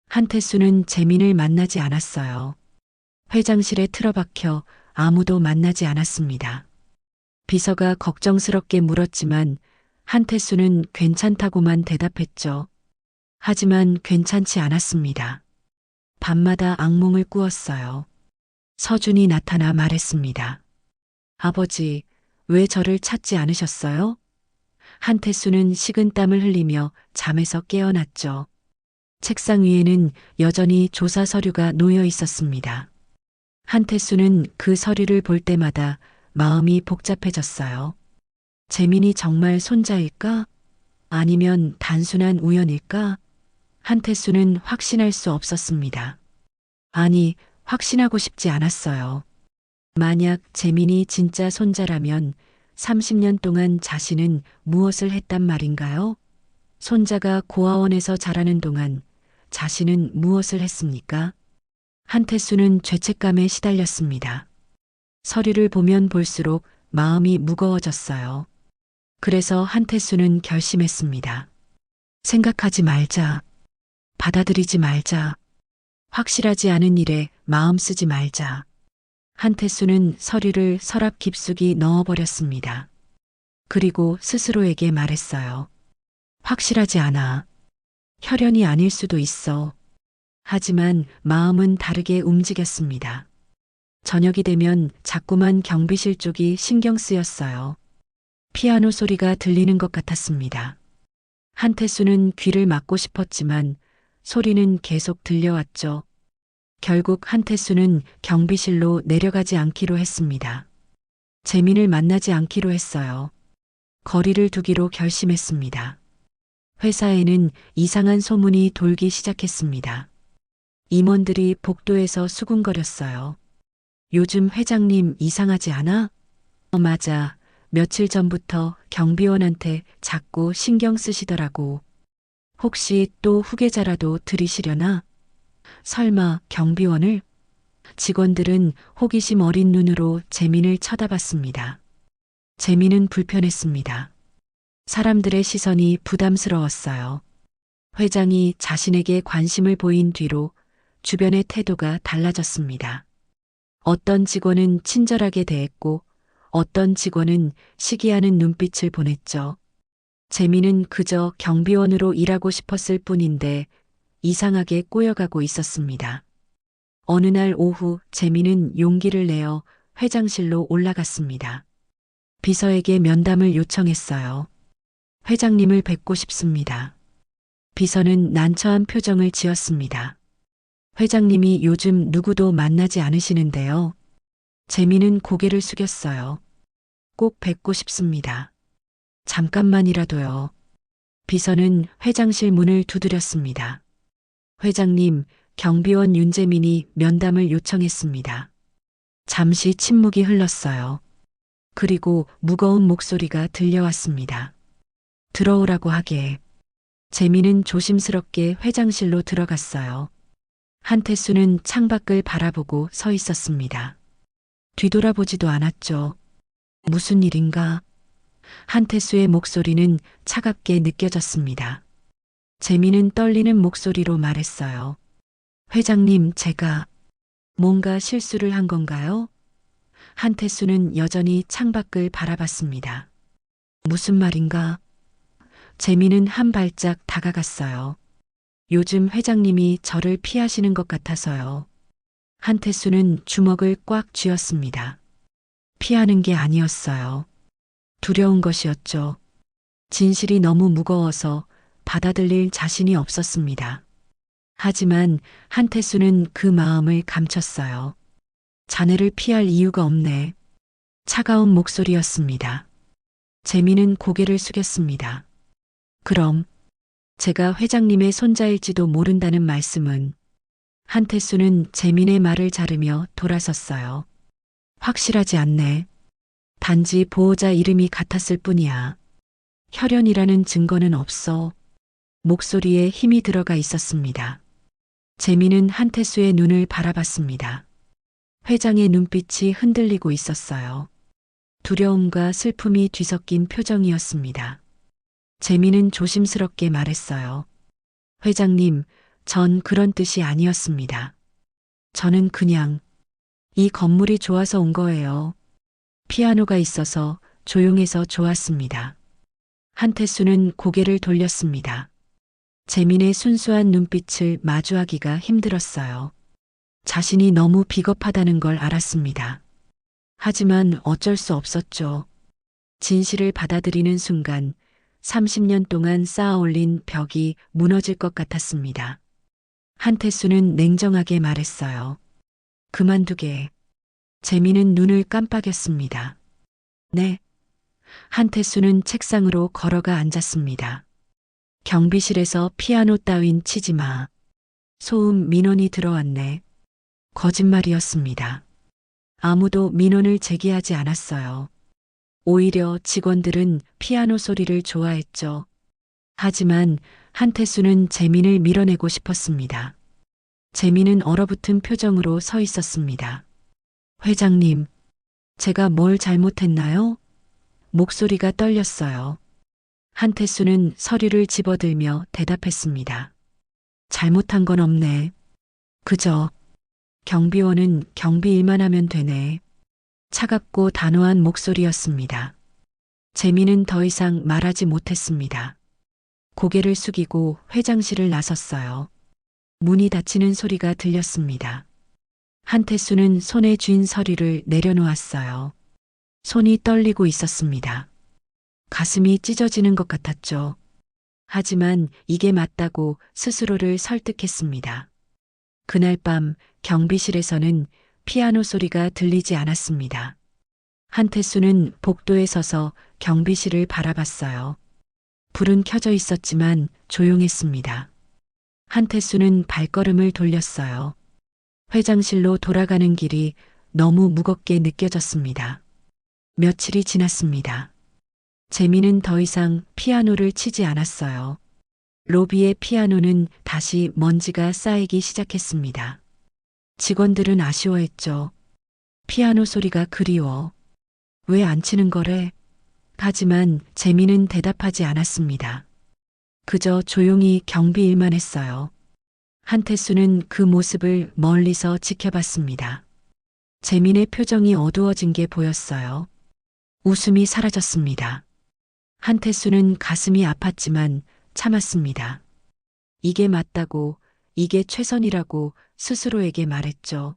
한태수는 재민을 만나지 않았어요. 회장실에 틀어박혀 아무도 만나지 않았습니다. 비서가 걱정스럽게 물었지만 한태수는 괜찮다고만 대답했죠. 하지만 괜찮지 않았습니다. 밤마다 악몽을 꾸었어요. 서준이 나타나 말했습니다. 아버지, 왜 저를 찾지 않으셨어요? 한태수는 식은땀을 흘리며 잠에서 깨어났죠. 책상 위에는 여전히 조사 서류가 놓여 있었습니다. 한태수는 그 서류를 볼 때마다 마음이 복잡해졌어요. 재민이 정말 손자일까? 아니면 단순한 우연일까? 한태수는 확신할 수 없었습니다. 아니, 확신하고 싶지 않았어요. 만약 재민이 진짜 손자라면 30년 동안 자신은 무엇을 했단 말인가요? 손자가 고아원에서 자라는 동안 자신은 무엇을 했습니까? 한태수는 죄책감에 시달렸습니다. 서류를 보면 볼수록 마음이 무거워졌어요. 그래서 한태수는 결심했습니다. 생각하지 말자. 받아들이지 말자. 확실하지 않은 일에 마음 쓰지 말자. 한태수는 서류를 서랍 깊숙이 넣어버렸습니다. 그리고 스스로에게 말했어요. 확실하지 않아. 혈연이 아닐 수도 있어. 하지만 마음은 다르게 움직였습니다. 저녁이 되면 자꾸만 경비실 쪽이 신경 쓰였어요. 피아노 소리가 들리는 것 같았습니다. 한태수는 귀를 막고 싶었지만 소리는 계속 들려왔죠. 결국 한태수는 경비실로 내려가지 않기로 했습니다. 재민을 만나지 않기로 했어요. 거리를 두기로 결심했습니다. 회사에는 이상한 소문이 돌기 시작했습니다. 임원들이 복도에서 수군거렸어요. 요즘 회장님 이상하지 않아? 맞아. 며칠 전부터 경비원한테 자꾸 신경 쓰시더라고. 혹시 또 후계자라도 들이시려나? 설마 경비원을? 직원들은 호기심 어린 눈으로 재민을 쳐다봤습니다. 재민은 불편했습니다. 사람들의 시선이 부담스러웠어요. 회장이 자신에게 관심을 보인 뒤로 주변의 태도가 달라졌습니다. 어떤 직원은 친절하게 대했고 어떤 직원은 시기하는 눈빛을 보냈죠. 재민은 그저 경비원으로 일하고 싶었을 뿐인데 이상하게 꼬여가고 있었습니다. 어느 날 오후 재민은 용기를 내어 회장실로 올라갔습니다. 비서에게 면담을 요청했어요. 회장님을 뵙고 싶습니다. 비서는 난처한 표정을 지었습니다. 회장님이 요즘 누구도 만나지 않으시는데요. 재민은 고개를 숙였어요. 꼭 뵙고 싶습니다. 잠깐만이라도요. 비서는 회장실 문을 두드렸습니다. 회장님, 경비원 윤재민이 면담을 요청했습니다. 잠시 침묵이 흘렀어요. 그리고 무거운 목소리가 들려왔습니다. 들어오라고 하게. 재민은 조심스럽게 회장실로 들어갔어요. 한태수는 창밖을 바라보고 서 있었습니다. 뒤돌아보지도 않았죠. 무슨 일인가? 한태수의 목소리는 차갑게 느껴졌습니다. 재민은 떨리는 목소리로 말했어요. 회장님, 제가 뭔가 실수를 한 건가요? 한태수는 여전히 창밖을 바라봤습니다. 무슨 말인가? 재민은 한 발짝 다가갔어요. 요즘 회장님이 저를 피하시는 것 같아서요. 한태수는 주먹을 꽉 쥐었습니다. 피하는 게 아니었어요. 두려운 것이었죠. 진실이 너무 무거워서 받아들일 자신이 없었습니다. 하지만 한태수는 그 마음을 감췄어요. 자네를 피할 이유가 없네. 차가운 목소리였습니다. 재민은 고개를 숙였습니다. 그럼 제가 회장님의 손자일지도 모른다는 말씀은? 한태수는 재민의 말을 자르며 돌아섰어요. 확실하지 않네. 단지 보호자 이름이 같았을 뿐이야. 혈연이라는 증거는 없어. 목소리에 힘이 들어가 있었습니다. 재민은 한태수의 눈을 바라봤습니다. 회장의 눈빛이 흔들리고 있었어요. 두려움과 슬픔이 뒤섞인 표정이었습니다. 재민은 조심스럽게 말했어요. 회장님, 전 그런 뜻이 아니었습니다. 저는 그냥 이 건물이 좋아서 온 거예요. 피아노가 있어서 조용해서 좋았습니다. 한태수는 고개를 돌렸습니다. 재민의 순수한 눈빛을 마주하기가 힘들었어요. 자신이 너무 비겁하다는 걸 알았습니다. 하지만 어쩔 수 없었죠. 진실을 받아들이는 순간 30년 동안 쌓아올린 벽이 무너질 것 같았습니다. 한태수는 냉정하게 말했어요. 그만두게. 재민은 눈을 깜빡였습니다. 네. 한태수는 책상으로 걸어가 앉았습니다. 경비실에서 피아노 따윈 치지 마. 소음 민원이 들어왔네. 거짓말이었습니다. 아무도 민원을 제기하지 않았어요. 오히려 직원들은 피아노 소리를 좋아했죠. 하지만 한태수는 재민을 밀어내고 싶었습니다. 재민은 얼어붙은 표정으로 서 있었습니다. 회장님, 제가 뭘 잘못했나요? 목소리가 떨렸어요. 한태수는 서류를 집어들며 대답했습니다. 잘못한 건 없네. 그저 경비원은 경비 일만 하면 되네. 차갑고 단호한 목소리였습니다. 재민은 더 이상 말하지 못했습니다. 고개를 숙이고 회장실을 나섰어요. 문이 닫히는 소리가 들렸습니다. 한태수는 손에 쥔 서류를 내려놓았어요. 손이 떨리고 있었습니다. 가슴이 찢어지는 것 같았죠. 하지만 이게 맞다고 스스로를 설득했습니다. 그날 밤 경비실에서는 피아노 소리가 들리지 않았습니다. 한태수는 복도에 서서 경비실을 바라봤어요. 불은 켜져 있었지만 조용했습니다. 한태수는 발걸음을 돌렸어요. 회장실로 돌아가는 길이 너무 무겁게 느껴졌습니다. 며칠이 지났습니다. 재민은 더 이상 피아노를 치지 않았어요. 로비의 피아노는 다시 먼지가 쌓이기 시작했습니다. 직원들은 아쉬워했죠. 피아노 소리가 그리워. 왜 안 치는 거래? 하지만 재민은 대답하지 않았습니다. 그저 조용히 경비 일만 했어요. 한태수는 그 모습을 멀리서 지켜봤습니다. 재민의 표정이 어두워진 게 보였어요. 웃음이 사라졌습니다. 한태수는 가슴이 아팠지만 참았습니다. 이게 맞다고, 이게 최선이라고 스스로에게 말했죠.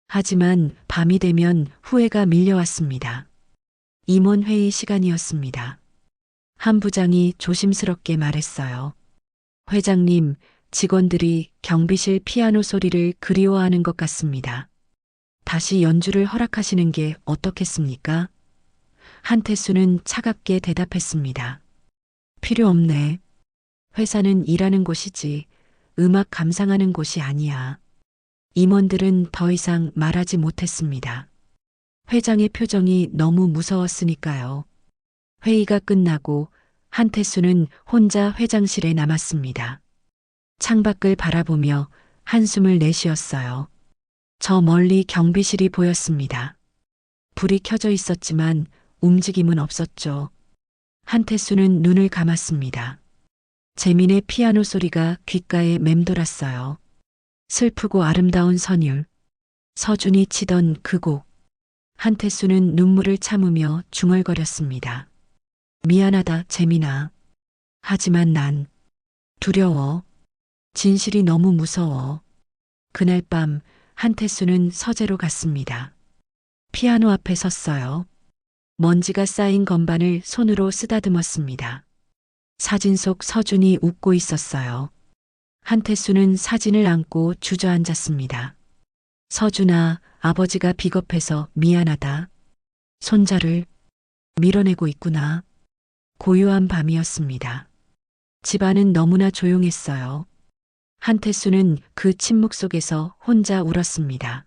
하지만 밤이 되면 후회가 밀려왔습니다. 임원회의 시간이었습니다. 한 부장이 조심스럽게 말했어요. 회장님, 직원들이 경비실 피아노 소리를 그리워하는 것 같습니다. 다시 연주를 허락하시는 게 어떻겠습니까? 한태수는 차갑게 대답했습니다. 필요 없네. 회사는 일하는 곳이지 음악 감상하는 곳이 아니야. 임원들은 더 이상 말하지 못했습니다. 회장의 표정이 너무 무서웠으니까요. 회의가 끝나고 한태수는 혼자 회장실에 남았습니다. 창밖을 바라보며 한숨을 내쉬었어요. 저 멀리 경비실이 보였습니다. 불이 켜져 있었지만 움직임은 없었죠. 한태수는 눈을 감았습니다. 재민의 피아노 소리가 귓가에 맴돌았어요. 슬프고 아름다운 선율. 서준이 치던 그 곡. 한태수는 눈물을 참으며 중얼거렸습니다. 미안하다, 재민아. 하지만 난 두려워. 진실이 너무 무서워. 그날 밤 한태수는 서재로 갔습니다. 피아노 앞에 섰어요. 먼지가 쌓인 건반을 손으로 쓰다듬었습니다. 사진 속 서준이 웃고 있었어요. 한태수는 사진을 안고 주저앉았습니다. 서준아, 아버지가 비겁해서 미안하다. 손자를 밀어내고 있구나. 고요한 밤이었습니다. 집안은 너무나 조용했어요. 한태수는 그 침묵 속에서 혼자 울었습니다.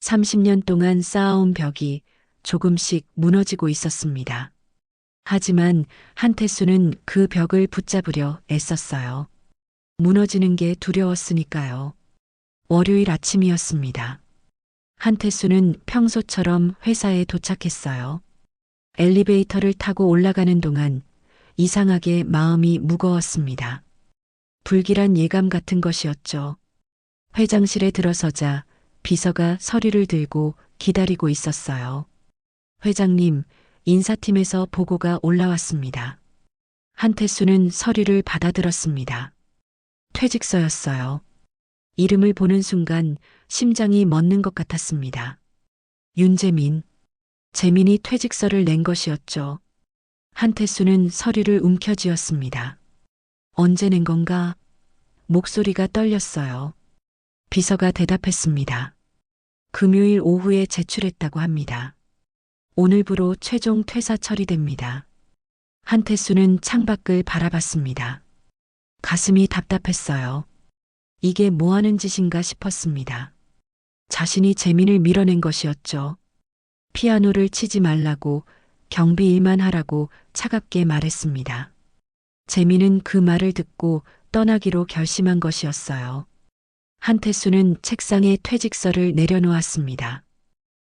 30년 동안 쌓아온 벽이 조금씩 무너지고 있었습니다. 하지만 한태수는 그 벽을 붙잡으려 애썼어요. 무너지는 게 두려웠으니까요. 월요일 아침이었습니다. 한태수는 평소처럼 회사에 도착했어요. 엘리베이터를 타고 올라가는 동안 이상하게 마음이 무거웠습니다. 불길한 예감 같은 것이었죠. 회장실에 들어서자 비서가 서류를 들고 기다리고 있었어요. 회장님, 인사팀에서 보고가 올라왔습니다. 한태수는 서류를 받아들었습니다. 퇴직서였어요. 이름을 보는 순간 심장이 멎는 것 같았습니다. 윤재민. 재민이 퇴직서를 낸 것이었죠. 한태수는 서류를 움켜쥐었습니다. 언제 낸 건가? 목소리가 떨렸어요. 비서가 대답했습니다. 금요일 오후에 제출했다고 합니다. 오늘부로 최종 퇴사 처리됩니다. 한태수는 창밖을 바라봤습니다. 가슴이 답답했어요. 이게 뭐 하는 짓인가 싶었습니다. 자신이 재민을 밀어낸 것이었죠. 피아노를 치지 말라고, 경비 일만 하라고 차갑게 말했습니다. 재민은 그 말을 듣고 떠나기로 결심한 것이었어요. 한태수는 책상에 퇴직서를 내려놓았습니다.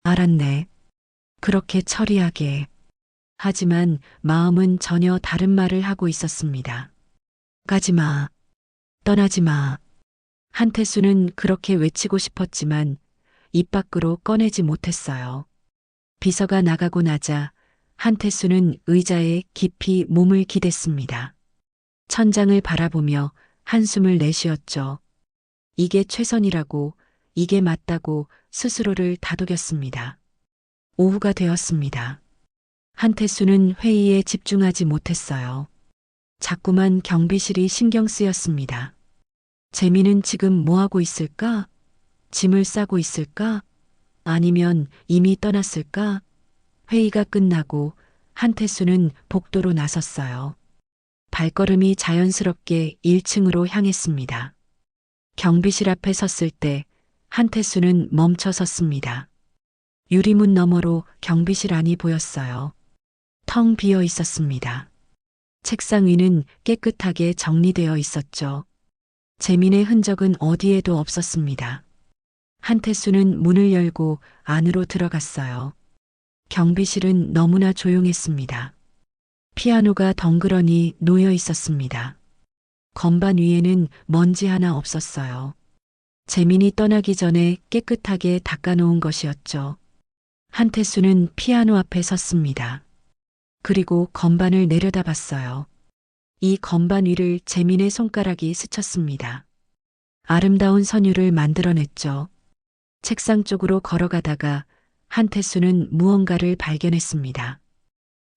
알았네. 그렇게 처리하게. 하지만 마음은 전혀 다른 말을 하고 있었습니다. 가지 마. 떠나지 마. 한태수는 그렇게 외치고 싶었지만 입 밖으로 꺼내지 못했어요. 비서가 나가고 나자 한태수는 의자에 깊이 몸을 기댔습니다. 천장을 바라보며 한숨을 내쉬었죠. 이게 최선이라고, 이게 맞다고 스스로를 다독였습니다. 오후가 되었습니다. 한태수는 회의에 집중하지 못했어요. 자꾸만 경비실이 신경 쓰였습니다. 재민은 지금 뭐하고 있을까? 짐을 싸고 있을까? 아니면 이미 떠났을까? 회의가 끝나고 한태수는 복도로 나섰어요. 발걸음이 자연스럽게 1층으로 향했습니다. 경비실 앞에 섰을 때 한태수는 멈춰 섰습니다. 유리문 너머로 경비실 안이 보였어요. 텅 비어 있었습니다. 책상 위는 깨끗하게 정리되어 있었죠. 재민의 흔적은 어디에도 없었습니다. 한태수는 문을 열고 안으로 들어갔어요. 경비실은 너무나 조용했습니다. 피아노가 덩그러니 놓여 있었습니다. 건반 위에는 먼지 하나 없었어요. 재민이 떠나기 전에 깨끗하게 닦아놓은 것이었죠. 한태수는 피아노 앞에 섰습니다. 그리고 건반을 내려다봤어요. 이 건반 위를 재민의 손가락이 스쳤습니다. 아름다운 선율을 만들어냈죠. 책상 쪽으로 걸어가다가 한태수는 무언가를 발견했습니다.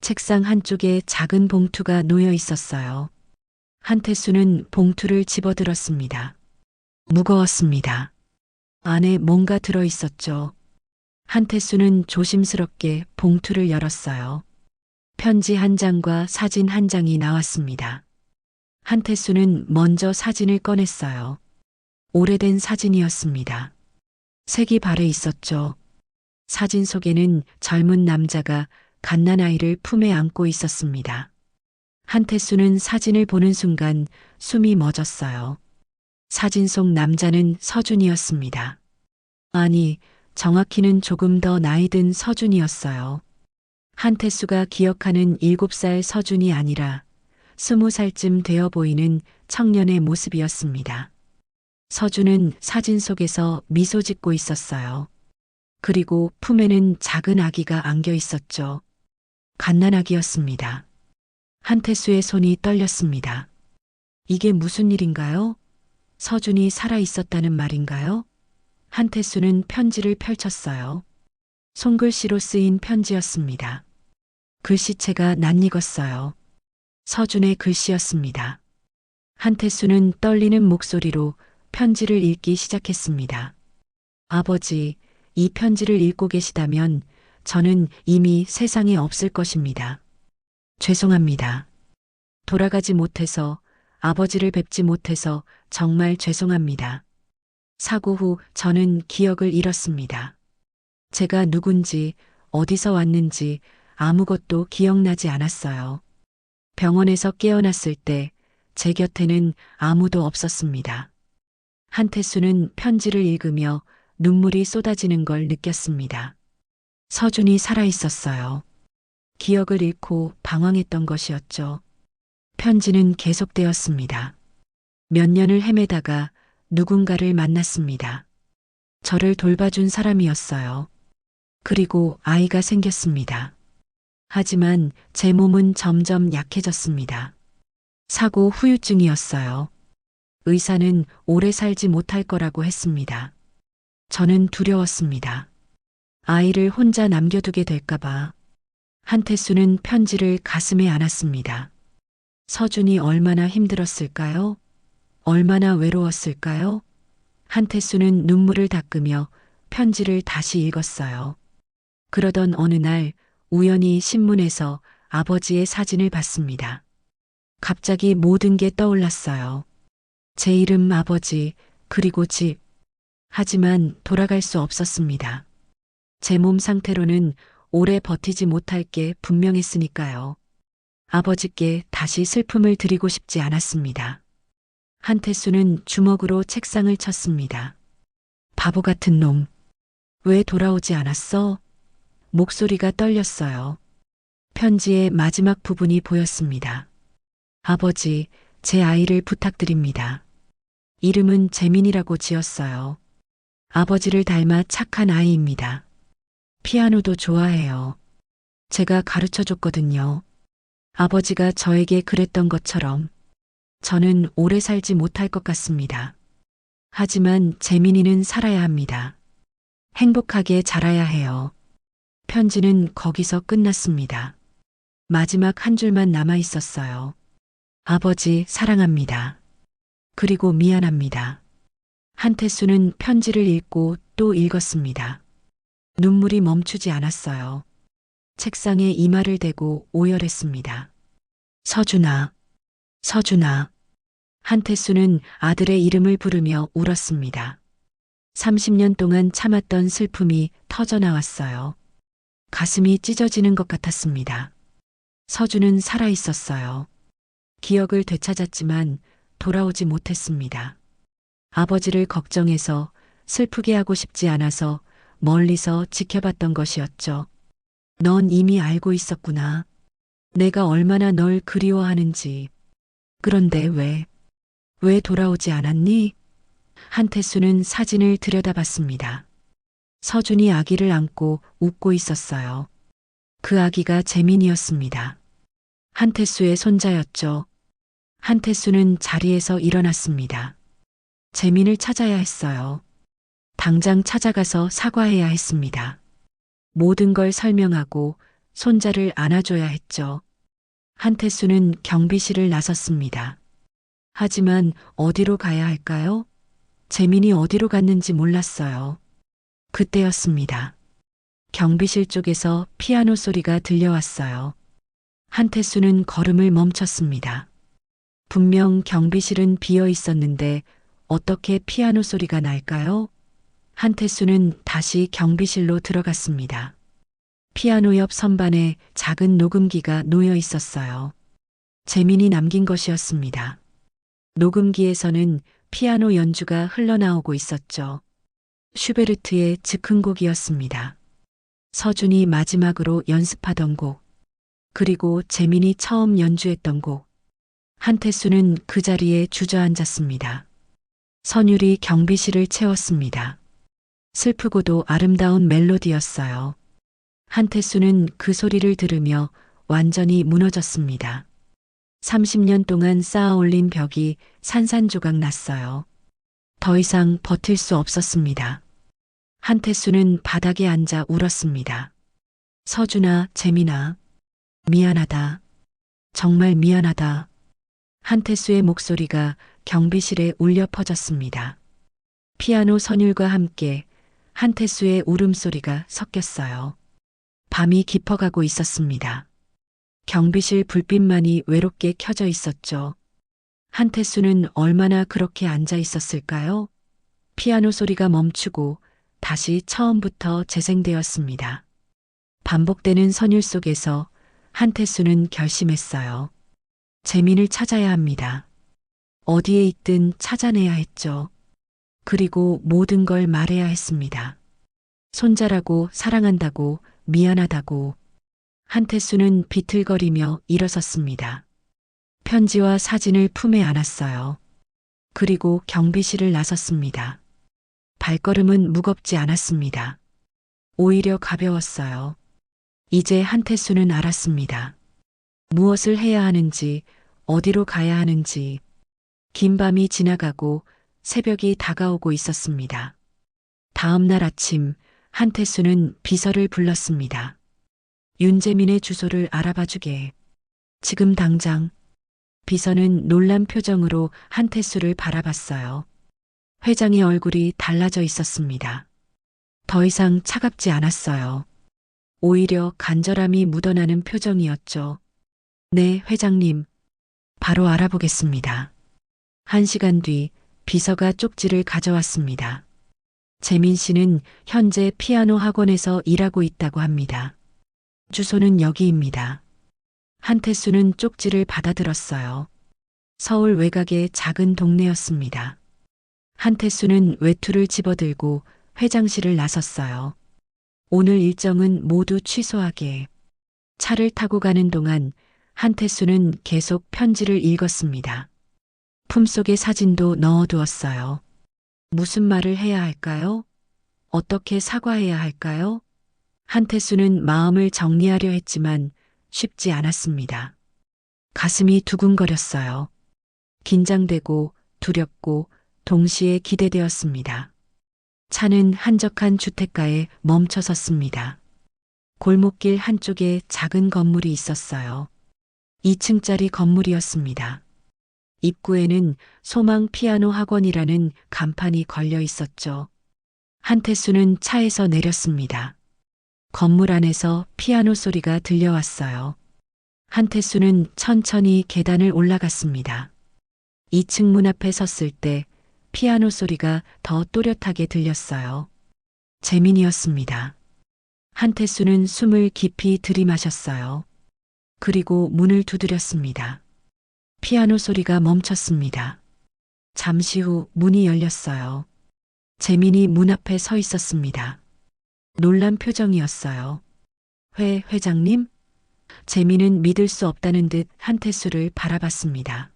책상 한쪽에 작은 봉투가 놓여 있었어요. 한태수는 봉투를 집어들었습니다. 무거웠습니다. 안에 뭔가 들어 있었죠. 한태수는 조심스럽게 봉투를 열었어요. 편지 한 장과 사진 한 장이 나왔습니다. 한태수는 먼저 사진을 꺼냈어요. 오래된 사진이었습니다. 색이 바래 있었죠. 사진 속에는 젊은 남자가 갓난아이를 품에 안고 있었습니다. 한태수는 사진을 보는 순간 숨이 멎었어요. 사진 속 남자는 서준이었습니다. 아니, 정확히는 조금 더 나이 든 서준이었어요. 한태수가 기억하는 7살 서준이 아니라 20살쯤 되어 보이는 청년의 모습이었습니다. 서준은 사진 속에서 미소 짓고 있었어요. 그리고 품에는 작은 아기가 안겨 있었죠. 갓난아기였습니다. 한태수의 손이 떨렸습니다. 이게 무슨 일인가요? 서준이 살아 있었다는 말인가요? 한태수는 편지를 펼쳤어요. 손글씨로 쓰인 편지였습니다. 글씨체가 낯익었어요. 서준의 글씨였습니다. 한태수는 떨리는 목소리로 편지를 읽기 시작했습니다. 아버지, 이 편지를 읽고 계시다면 저는 이미 세상에 없을 것입니다. 죄송합니다. 돌아가지 못해서, 아버지를 뵙지 못해서 정말 죄송합니다. 사고 후 저는 기억을 잃었습니다. 제가 누군지, 어디서 왔는지 아무것도 기억나지 않았어요. 병원에서 깨어났을 때 제 곁에는 아무도 없었습니다. 한태수는 편지를 읽으며 눈물이 쏟아지는 걸 느꼈습니다. 서준이 살아 있었어요. 기억을 잃고 방황했던 것이었죠. 편지는 계속되었습니다. 몇 년을 헤매다가 누군가를 만났습니다. 저를 돌봐준 사람이었어요. 그리고 아이가 생겼습니다. 하지만 제 몸은 점점 약해졌습니다. 사고 후유증이었어요. 의사는 오래 살지 못할 거라고 했습니다. 저는 두려웠습니다. 아이를 혼자 남겨두게 될까봐. 한태수는 편지를 가슴에 안았습니다. 서준이 얼마나 힘들었을까요? 얼마나 외로웠을까요? 한태수는 눈물을 닦으며 편지를 다시 읽었어요. 그러던 어느 날 우연히 신문에서 아버지의 사진을 봤습니다. 갑자기 모든 게 떠올랐어요. 제 이름, 아버지, 그리고 집. 하지만 돌아갈 수 없었습니다. 제 몸 상태로는 오래 버티지 못할 게 분명했으니까요. 아버지께 다시 슬픔을 드리고 싶지 않았습니다. 한태수는 주먹으로 책상을 쳤습니다. 바보 같은 놈. 왜 돌아오지 않았어? 목소리가 떨렸어요. 편지의 마지막 부분이 보였습니다. 아버지, 제 아이를 부탁드립니다. 이름은 재민이라고 지었어요. 아버지를 닮아 착한 아이입니다. 피아노도 좋아해요. 제가 가르쳐 줬거든요. 아버지가 저에게 그랬던 것처럼 저는 오래 살지 못할 것 같습니다. 하지만 재민이는 살아야 합니다. 행복하게 자라야 해요. 편지는 거기서 끝났습니다. 마지막 한 줄만 남아 있었어요. 아버지, 사랑합니다. 그리고 미안합니다. 한태수는 편지를 읽고 또 읽었습니다. 눈물이 멈추지 않았어요. 책상에 이마를 대고 오열했습니다. 서준아, 서준아. 한태수는 아들의 이름을 부르며 울었습니다. 30년 동안 참았던 슬픔이 터져 나왔어요. 가슴이 찢어지는 것 같았습니다. 서준은 살아 있었어요. 기억을 되찾았지만 돌아오지 못했습니다. 아버지를 걱정해서 슬프게 하고 싶지 않아서 멀리서 지켜봤던 것이었죠. 넌 이미 알고 있었구나. 내가 얼마나 널 그리워하는지. 그런데 왜 돌아오지 않았니? 한태수는 사진을 들여다봤습니다. 서준이 아기를 안고 웃고 있었어요. 그 아기가 재민이었습니다. 한태수의 손자였죠. 한태수는 자리에서 일어났습니다. 재민을 찾아야 했어요. 당장 찾아가서 사과해야 했습니다. 모든 걸 설명하고 손자를 안아줘야 했죠. 한태수는 경비실을 나섰습니다. 하지만 어디로 가야 할까요? 재민이 어디로 갔는지 몰랐어요. 그때였습니다. 경비실 쪽에서 피아노 소리가 들려왔어요. 한태수는 걸음을 멈췄습니다. 분명 경비실은 비어 있었는데 어떻게 피아노 소리가 날까요? 한태수는 다시 경비실로 들어갔습니다. 피아노 옆 선반에 작은 녹음기가 놓여 있었어요. 재민이 남긴 것이었습니다. 녹음기에서는 피아노 연주가 흘러나오고 있었죠. 슈베르트의 즉흥곡이었습니다. 서준이 마지막으로 연습하던 곡, 그리고 재민이 처음 연주했던 곡. 한태수는 그 자리에 주저앉았습니다. 선율이 경비실을 채웠습니다. 슬프고도 아름다운 멜로디였어요. 한태수는 그 소리를 들으며 완전히 무너졌습니다. 30년 동안 쌓아 올린 벽이 산산조각 났어요. 더 이상 버틸 수 없었습니다. 한태수는 바닥에 앉아 울었습니다. 서준아, 재민아, 미안하다. 정말 미안하다. 한태수의 목소리가 경비실에 울려 퍼졌습니다. 피아노 선율과 함께 한태수의 울음소리가 섞였어요. 밤이 깊어가고 있었습니다. 경비실 불빛만이 외롭게 켜져 있었죠. 한태수는 얼마나 그렇게 앉아 있었을까요? 피아노 소리가 멈추고 다시 처음부터 재생되었습니다. 반복되는 선율 속에서 한태수는 결심했어요. 재민을 찾아야 합니다. 어디에 있든 찾아내야 했죠. 그리고 모든 걸 말해야 했습니다. 손자라고, 사랑한다고, 미안하다고. 한태수는 비틀거리며 일어섰습니다. 편지와 사진을 품에 안았어요. 그리고 경비실을 나섰습니다. 발걸음은 무겁지 않았습니다. 오히려 가벼웠어요. 이제 한태수는 알았습니다. 무엇을 해야 하는지, 어디로 가야 하는지. 긴 밤이 지나가고 새벽이 다가오고 있었습니다. 다음 날 아침, 한태수는 비서를 불렀습니다. 윤재민의 주소를 알아봐 주게. 지금 당장. 비서는 놀란 표정으로 한태수를 바라봤어요. 회장의 얼굴이 달라져 있었습니다. 더 이상 차갑지 않았어요. 오히려 간절함이 묻어나는 표정이었죠. 네, 회장님. 바로 알아보겠습니다. 1시간 뒤 비서가 쪽지를 가져왔습니다. 재민 씨는 현재 피아노 학원에서 일하고 있다고 합니다. 주소는 여기입니다. 한태수는 쪽지를 받아들었어요. 서울 외곽의 작은 동네였습니다. 한태수는 외투를 집어들고 회장실을 나섰어요. 오늘 일정은 모두 취소하게. 차를 타고 가는 동안 한태수는 계속 편지를 읽었습니다. 품속에 사진도 넣어두었어요. 무슨 말을 해야 할까요? 어떻게 사과해야 할까요? 한태수는 마음을 정리하려 했지만 쉽지 않았습니다. 가슴이 두근거렸어요. 긴장되고 두렵고 동시에 기대되었습니다. 차는 한적한 주택가에 멈춰 섰습니다. 골목길 한쪽에 작은 건물이 있었어요. 2층짜리 건물이었습니다. 입구에는 소망 피아노 학원이라는 간판이 걸려 있었죠. 한태수는 차에서 내렸습니다. 건물 안에서 피아노 소리가 들려왔어요. 한태수는 천천히 계단을 올라갔습니다. 2층 문 앞에 섰을 때 피아노 소리가 더 또렷하게 들렸어요. 재민이었습니다. 한태수는 숨을 깊이 들이마셨어요. 그리고 문을 두드렸습니다. 피아노 소리가 멈췄습니다. 잠시 후 문이 열렸어요. 재민이 문 앞에 서 있었습니다. 놀란 표정이었어요. 회장님? 재민은 믿을 수 없다는 듯 한태수를 바라봤습니다.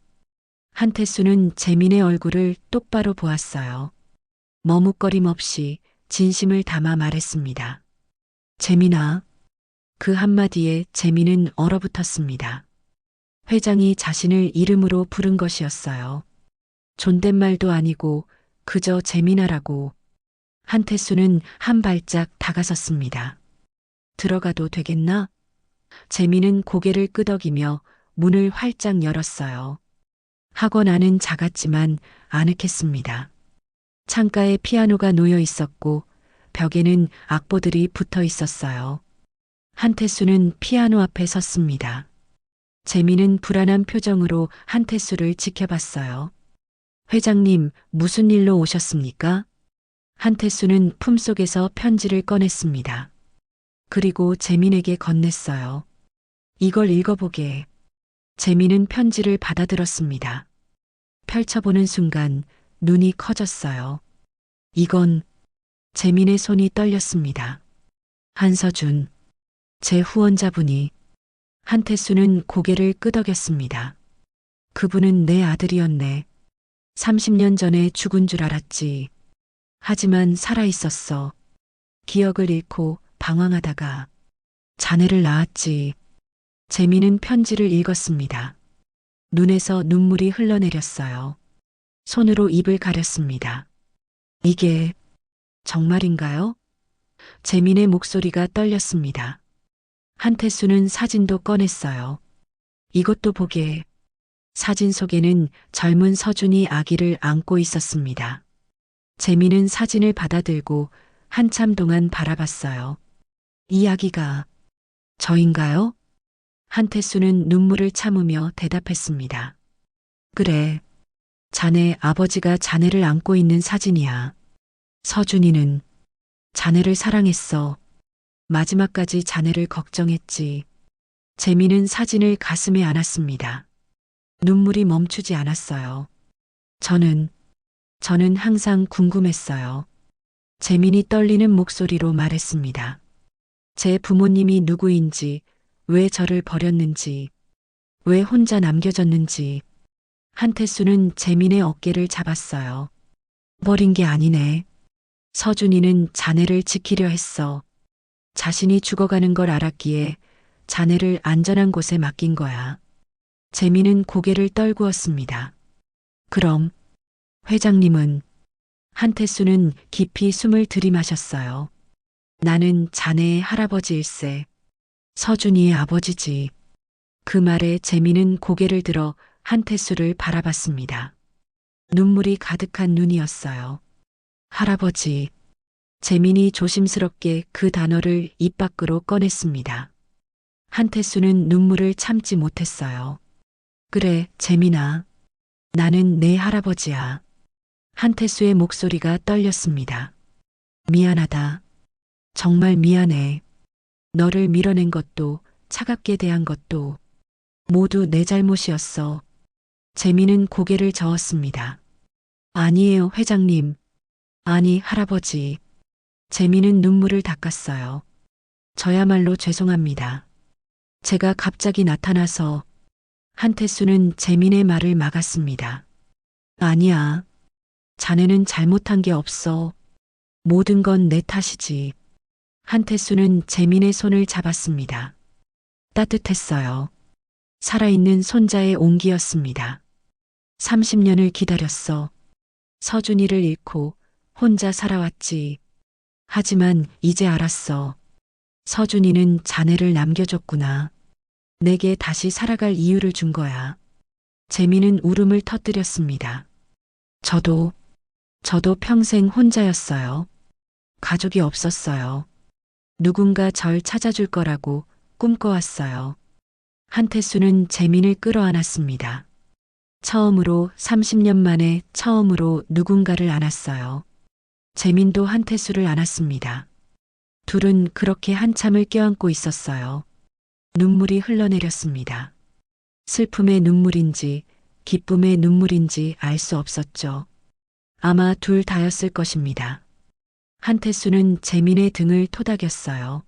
한태수는 재민의 얼굴을 똑바로 보았어요. 머뭇거림 없이 진심을 담아 말했습니다. 재민아. 그 한마디에 재민은 얼어붙었습니다. 회장이 자신을 이름으로 부른 것이었어요. 존댓말도 아니고 그저 재민아라고. 한태수는 한 발짝 다가섰습니다. 들어가도 되겠나? 재민은 고개를 끄덕이며 문을 활짝 열었어요. 학원 안은 작았지만 아늑했습니다. 창가에 피아노가 놓여 있었고 벽에는 악보들이 붙어 있었어요. 한태수는 피아노 앞에 섰습니다. 재민은 불안한 표정으로 한태수를 지켜봤어요. 회장님, 무슨 일로 오셨습니까? 한태수는 품속에서 편지를 꺼냈습니다. 그리고 재민에게 건넸어요. 이걸 읽어보게. 재민은 편지를 받아들었습니다. 펼쳐보는 순간 눈이 커졌어요. 이건 재민의 손이 떨렸습니다. 한서준, 제 후원자분이. 한태수는 고개를 끄덕였습니다. 그분은 내 아들이었네. 30년 전에 죽은 줄 알았지. 하지만 살아있었어. 기억을 잃고 방황하다가 자네를 낳았지. 재민은 편지를 읽었습니다. 눈에서 눈물이 흘러내렸어요. 손으로 입을 가렸습니다. 이게 정말인가요? 재민의 목소리가 떨렸습니다. 한태수는 사진도 꺼냈어요. 이것도 보게. 사진 속에는 젊은 서준이 아기를 안고 있었습니다. 재민은 사진을 받아들고 한참 동안 바라봤어요. 이 아기가 저인가요? 한태수는 눈물을 참으며 대답했습니다. 그래. 자네 아버지가 자네를 안고 있는 사진이야. 서준이는 자네를 사랑했어. 마지막까지 자네를 걱정했지. 재민은 사진을 가슴에 안았습니다. 눈물이 멈추지 않았어요. 저는 항상 궁금했어요. 재민이 떨리는 목소리로 말했습니다. 제 부모님이 누구인지, 왜 저를 버렸는지, 왜 혼자 남겨졌는지. 한태수는 재민의 어깨를 잡았어요. 버린 게 아니네. 서준이는 자네를 지키려 했어. 자신이 죽어가는 걸 알았기에 자네를 안전한 곳에 맡긴 거야. 재민은 고개를 떨구었습니다. 그럼 회장님은? 한태수는 깊이 숨을 들이마셨어요. 나는 자네의 할아버지일세. 서준이의 아버지지. 그 말에 재민은 고개를 들어 한태수를 바라봤습니다. 눈물이 가득한 눈이었어요. 할아버지. 재민이 조심스럽게 그 단어를 입 밖으로 꺼냈습니다. 한태수는 눈물을 참지 못했어요. 그래, 재민아. 나는 내 할아버지야. 한태수의 목소리가 떨렸습니다. 미안하다. 정말 미안해. 너를 밀어낸 것도 차갑게 대한 것도 모두 내 잘못이었어. 재민은 고개를 저었습니다. 아니에요, 회장님. 아니, 할아버지. 재민은 눈물을 닦았어요. 저야말로 죄송합니다. 제가 갑자기 나타나서. 한태수는 재민의 말을 막았습니다. 아니야. 자네는 잘못한 게 없어. 모든 건 내 탓이지. 한태수는 재민의 손을 잡았습니다. 따뜻했어요. 살아있는 손자의 온기였습니다. 30년을 기다렸어. 서준이를 잃고 혼자 살아왔지. 하지만 이제 알았어. 서준이는 자네를 남겨줬구나. 내게 다시 살아갈 이유를 준 거야. 재민은 울음을 터뜨렸습니다. 저도 평생 혼자였어요. 가족이 없었어요. 누군가 절 찾아줄 거라고 꿈꿔왔어요. 한태수는 재민을 끌어안았습니다. 처음으로 30년 만에 처음으로 누군가를 안았어요. 재민도 한태수를 안았습니다. 둘은 그렇게 한참을 껴안고 있었어요. 눈물이 흘러내렸습니다. 슬픔의 눈물인지 기쁨의 눈물인지 알 수 없었죠. 아마 둘 다였을 것입니다. 한태수는 재민의 등을 토닥였어요.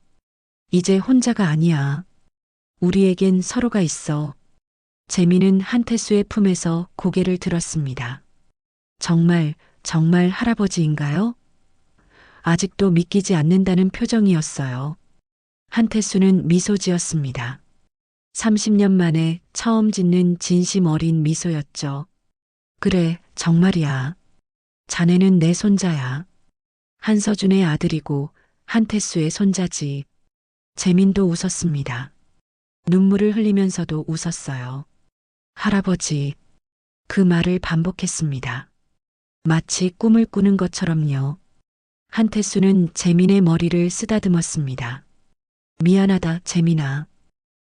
이제 혼자가 아니야. 우리에겐 서로가 있어. 재민은 한태수의 품에서 고개를 들었습니다. 정말 할아버지인가요? 아직도 믿기지 않는다는 표정이었어요. 한태수는 미소 지었습니다. 30년 만에 처음 짓는 진심 어린 미소였죠. 그래, 정말이야. 자네는 내 손자야. 한서준의 아들이고 한태수의 손자지. 재민도 웃었습니다. 눈물을 흘리면서도 웃었어요. 할아버지. 그 말을 반복했습니다. 마치 꿈을 꾸는 것처럼요. 한태수는 재민의 머리를 쓰다듬었습니다. 미안하다, 재민아.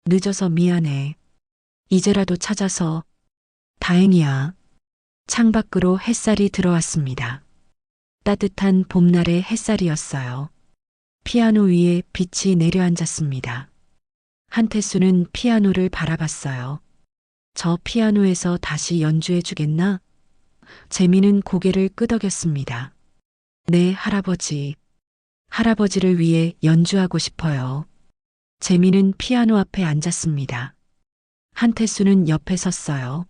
늦어서 미안해. 이제라도 찾아서. 다행이야. 창밖으로 햇살이 들어왔습니다. 따뜻한 봄날의 햇살이었어요. 피아노 위에 빛이 내려앉았습니다. 한태수는 피아노를 바라봤어요. 저 피아노에서 다시 연주해 주겠나? 재민은 고개를 끄덕였습니다. 네, 할아버지. 할아버지를 위해 연주하고 싶어요. 재민은 피아노 앞에 앉았습니다. 한태수는 옆에 섰어요.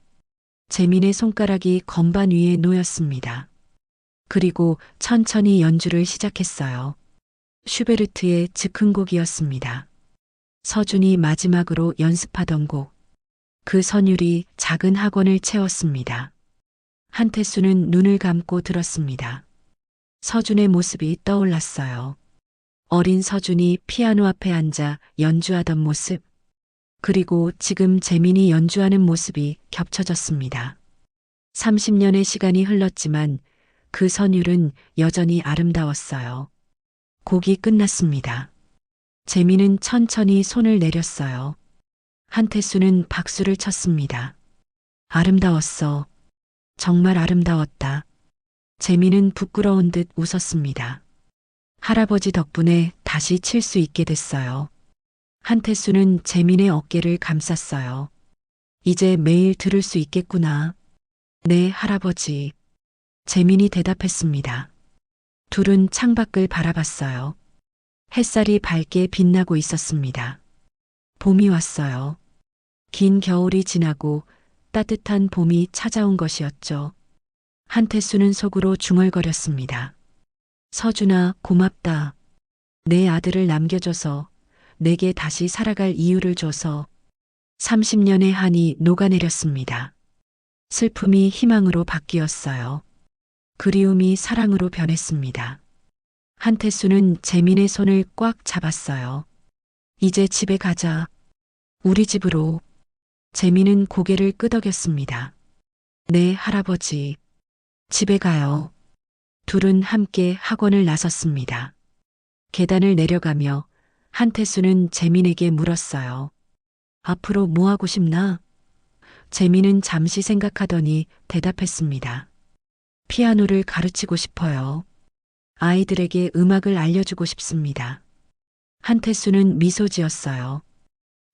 재민의 손가락이 건반 위에 놓였습니다. 그리고 천천히 연주를 시작했어요. 슈베르트의 즉흥곡이었습니다. 서준이 마지막으로 연습하던 곡. 그 선율이 작은 학원을 채웠습니다. 한태수는 눈을 감고 들었습니다. 서준의 모습이 떠올랐어요. 어린 서준이 피아노 앞에 앉아 연주하던 모습. 그리고 지금 재민이 연주하는 모습이 겹쳐졌습니다. 30년의 시간이 흘렀지만 그 선율은 여전히 아름다웠어요. 곡이 끝났습니다. 재민은 천천히 손을 내렸어요. 한태수는 박수를 쳤습니다. 아름다웠어. 정말 아름다웠다. 재민은 부끄러운 듯 웃었습니다. 할아버지 덕분에 다시 칠 수 있게 됐어요. 한태수는 재민의 어깨를 감쌌어요. 이제 매일 들을 수 있겠구나. 네, 할아버지. 재민이 대답했습니다. 둘은 창밖을 바라봤어요. 햇살이 밝게 빛나고 있었습니다. 봄이 왔어요. 긴 겨울이 지나고 따뜻한 봄이 찾아온 것이었죠. 한태수는 속으로 중얼거렸습니다. 서준아, 고맙다. 내 아들을 남겨줘서, 내게 다시 살아갈 이유를 줘서. 30년의 한이 녹아내렸습니다. 슬픔이 희망으로 바뀌었어요. 그리움이 사랑으로 변했습니다. 한태수는 재민의 손을 꽉 잡았어요. 이제 집에 가자. 우리 집으로. 재민은 고개를 끄덕였습니다. 네, 할아버지. 집에 가요. 둘은 함께 학원을 나섰습니다. 계단을 내려가며 한태수는 재민에게 물었어요. 앞으로 뭐 하고 싶나? 재민은 잠시 생각하더니 대답했습니다. 피아노를 가르치고 싶어요. 아이들에게 음악을 알려주고 싶습니다. 한태수는 미소 지었어요.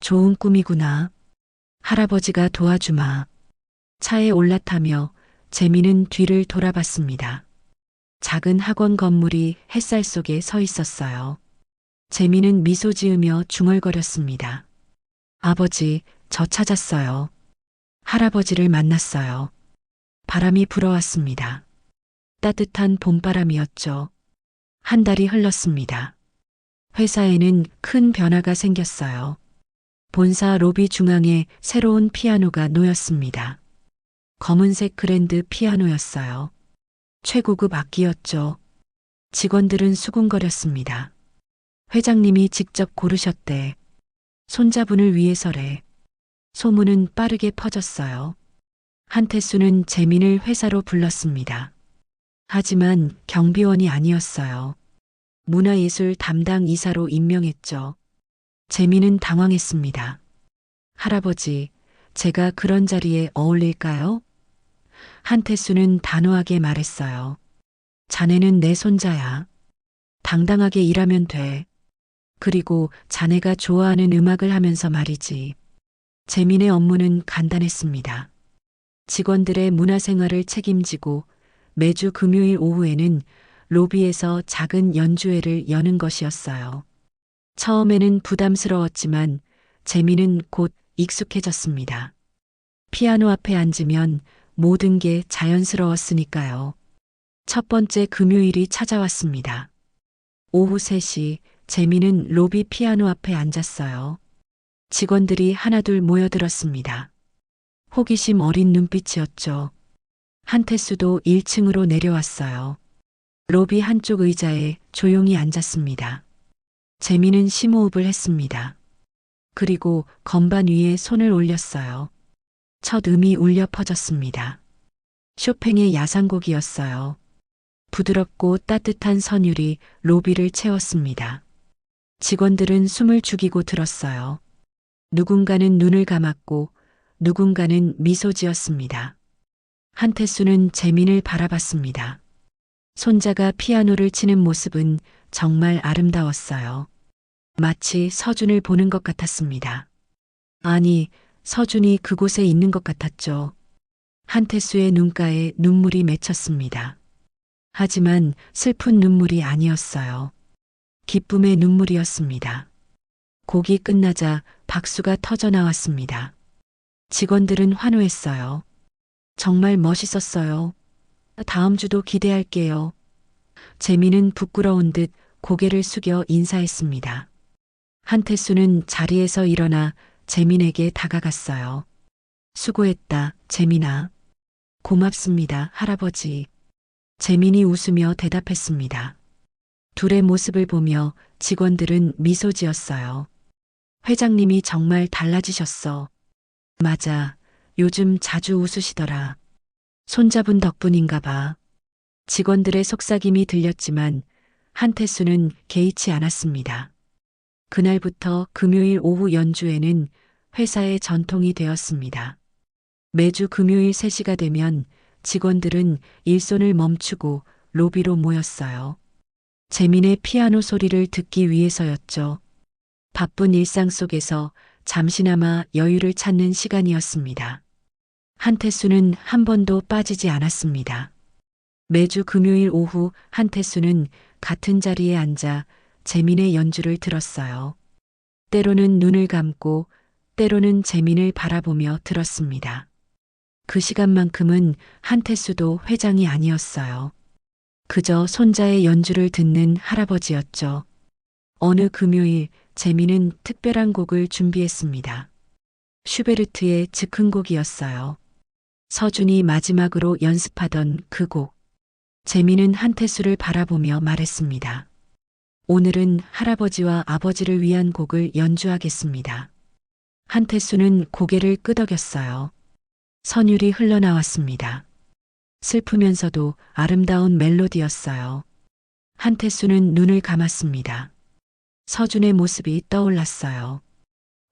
좋은 꿈이구나. 할아버지가 도와주마. 차에 올라타며 재민은 뒤를 돌아봤습니다. 작은 학원 건물이 햇살 속에 서 있었어요. 재민은 미소 지으며 중얼거렸습니다. 아버지, 저 찾았어요. 할아버지를 만났어요. 바람이 불어왔습니다. 따뜻한 봄바람이었죠. 한 달이 흘렀습니다. 회사에는 큰 변화가 생겼어요. 본사 로비 중앙에 새로운 피아노가 놓였습니다. 검은색 그랜드 피아노였어요. 최고급 악기였죠. 직원들은 수군거렸습니다. 회장님이 직접 고르셨대. 손자분을 위해서래. 소문은 빠르게 퍼졌어요. 한태수는 재민을 회사로 불렀습니다. 하지만 경비원이 아니었어요. 문화예술 담당 이사로 임명했죠. 재민은 당황했습니다. 할아버지, 제가 그런 자리에 어울릴까요? 한태수는 단호하게 말했어요. 자네는 내 손자야. 당당하게 일하면 돼. 그리고 자네가 좋아하는 음악을 하면서 말이지. 재민의 업무는 간단했습니다. 직원들의 문화생활을 책임지고 매주 금요일 오후에는 로비에서 작은 연주회를 여는 것이었어요. 처음에는 부담스러웠지만 재민은 곧 익숙해졌습니다. 피아노 앞에 앉으면 모든 게 자연스러웠으니까요. 첫 번째 금요일이 찾아왔습니다. 오후 3시 재민은 로비 피아노 앞에 앉았어요. 직원들이 하나둘 모여들었습니다. 호기심 어린 눈빛이었죠. 한태수도 1층으로 내려왔어요. 로비 한쪽 의자에 조용히 앉았습니다. 재민은 심호흡을 했습니다. 그리고 건반 위에 손을 올렸어요. 첫 음이 울려 퍼졌습니다. 쇼팽의 야상곡이었어요. 부드럽고 따뜻한 선율이 로비를 채웠습니다. 직원들은 숨을 죽이고 들었어요. 누군가는 눈을 감았고 누군가는 미소 지었습니다. 한태수는 재민을 바라봤습니다. 손자가 피아노를 치는 모습은 정말 아름다웠어요. 마치 서준을 보는 것 같았습니다. 아니, 서준이 그곳에 있는 것 같았죠. 한태수의 눈가에 눈물이 맺혔습니다. 하지만 슬픈 눈물이 아니었어요. 기쁨의 눈물이었습니다. 곡이 끝나자 박수가 터져 나왔습니다. 직원들은 환호했어요. 정말 멋있었어요. 다음 주도 기대할게요. 재민은 부끄러운 듯 고개를 숙여 인사했습니다. 한태수는 자리에서 일어나 재민에게 다가갔어요. 수고했다, 재민아. 고맙습니다, 할아버지. 재민이 웃으며 대답했습니다. 둘의 모습을 보며 직원들은 미소 지었어요. 회장님이 정말 달라지셨어. 맞아. 요즘 자주 웃으시더라. 손잡은 덕분인가 봐. 직원들의 속삭임이 들렸지만 한태수는 개의치 않았습니다. 그날부터 금요일 오후 연주회는 회사의 전통이 되었습니다. 매주 금요일 3시가 되면 직원들은 일손을 멈추고 로비로 모였어요. 재민의 피아노 소리를 듣기 위해서였죠. 바쁜 일상 속에서 잠시나마 여유를 찾는 시간이었습니다. 한태수는 한 번도 빠지지 않았습니다. 매주 금요일 오후 한태수는 같은 자리에 앉아 재민의 연주를 들었어요. 때로는 눈을 감고 때로는 재민을 바라보며 들었습니다. 그 시간만큼은 한태수도 회장이 아니었어요. 그저 손자의 연주를 듣는 할아버지였죠. 어느 금요일 재민은 특별한 곡을 준비했습니다. 슈베르트의 즉흥곡이었어요. 서준이 마지막으로 연습하던 그 곡. 재민은 한태수를 바라보며 말했습니다. 오늘은 할아버지와 아버지를 위한 곡을 연주하겠습니다. 한태수는 고개를 끄덕였어요. 선율이 흘러나왔습니다. 슬프면서도 아름다운 멜로디였어요. 한태수는 눈을 감았습니다. 서준의 모습이 떠올랐어요.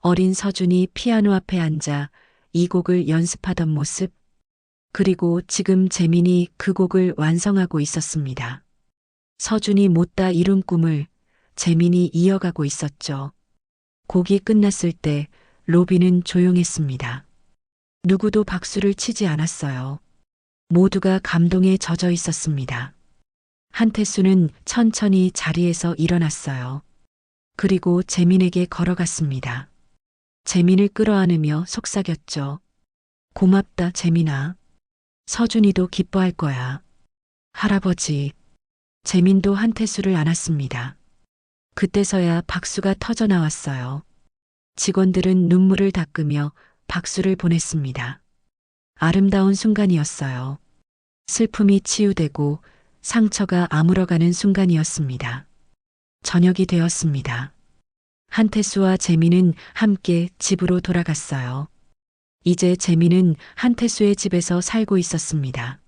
어린 서준이 피아노 앞에 앉아 이 곡을 연습하던 모습, 그리고 지금 재민이 그 곡을 완성하고 있었습니다. 서준이 못다 이룬 꿈을 재민이 이어가고 있었죠. 곡이 끝났을 때 로비는 조용했습니다. 누구도 박수를 치지 않았어요. 모두가 감동에 젖어 있었습니다. 한태수는 천천히 자리에서 일어났어요. 그리고 재민에게 걸어갔습니다. 재민을 끌어안으며 속삭였죠. 고맙다, 재민아. 서준이도 기뻐할 거야. 할아버지. 재민도 한태수를 안았습니다. 그때서야 박수가 터져 나왔어요. 직원들은 눈물을 닦으며 박수를 보냈습니다. 아름다운 순간이었어요. 슬픔이 치유되고 상처가 아물어가는 순간이었습니다. 저녁이 되었습니다. 한태수와 재민은 함께 집으로 돌아갔어요. 이제 재민은 한태수의 집에서 살고 있었습니다.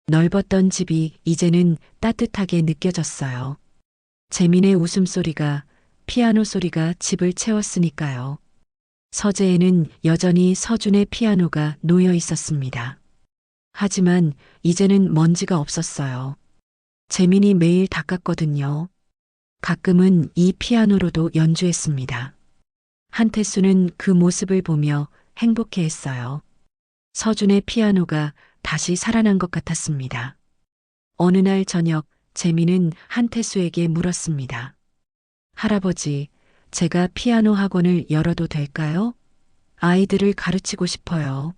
넓었던 집이 이제는 따뜻하게 느껴졌어요. 재민의 웃음소리가, 피아노 소리가 집을 채웠으니까요. 서재에는 여전히 서준의 피아노가 놓여 있었습니다. 하지만 이제는 먼지가 없었어요. 재민이 매일 닦았거든요. 가끔은 이 피아노로도 연주했습니다. 한태수는 그 모습을 보며 행복해했어요. 서준의 피아노가 다시 살아난 것 같았습니다. 어느 날 저녁 재민은 한태수에게 물었습니다. 할아버지, 제가 피아노 학원을 열어도 될까요? 아이들을 가르치고 싶어요.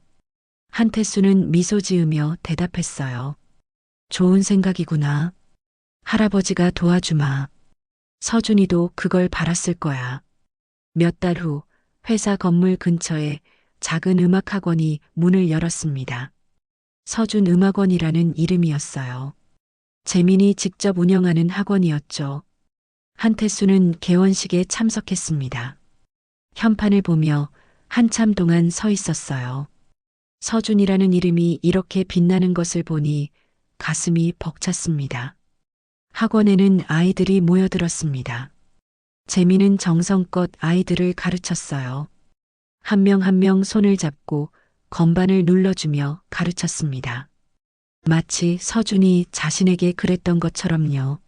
한태수는 미소 지으며 대답했어요. 좋은 생각이구나. 할아버지가 도와주마. 서준이도 그걸 바랐을 거야. 몇 달 후 회사 건물 근처에 작은 음악학원이 문을 열었습니다. 서준 음악원이라는 이름이었어요. 재민이 직접 운영하는 학원이었죠. 한태수는 개원식에 참석했습니다. 현판을 보며 한참 동안 서 있었어요. 서준이라는 이름이 이렇게 빛나는 것을 보니 가슴이 벅찼습니다. 학원에는 아이들이 모여들었습니다. 재민은 정성껏 아이들을 가르쳤어요. 한 명 한 명 손을 잡고 건반을 눌러주며 가르쳤습니다. 마치 서준이 자신에게 그랬던 것처럼요.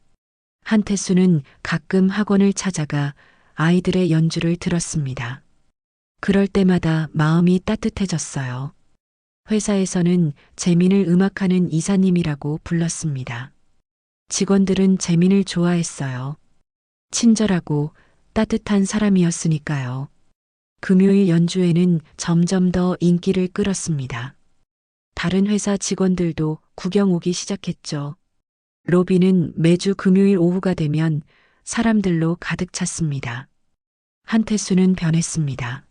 한태수는 가끔 학원을 찾아가 아이들의 연주를 들었습니다. 그럴 때마다 마음이 따뜻해졌어요. 회사에서는 재민을 음악하는 이사님이라고 불렀습니다. 직원들은 재민을 좋아했어요. 친절하고 따뜻한 사람이었으니까요. 금요일 연주회는 점점 더 인기를 끌었습니다. 다른 회사 직원들도 구경 오기 시작했죠. 로비는 매주 금요일 오후가 되면 사람들로 가득 찼습니다. 한태수는 변했습니다.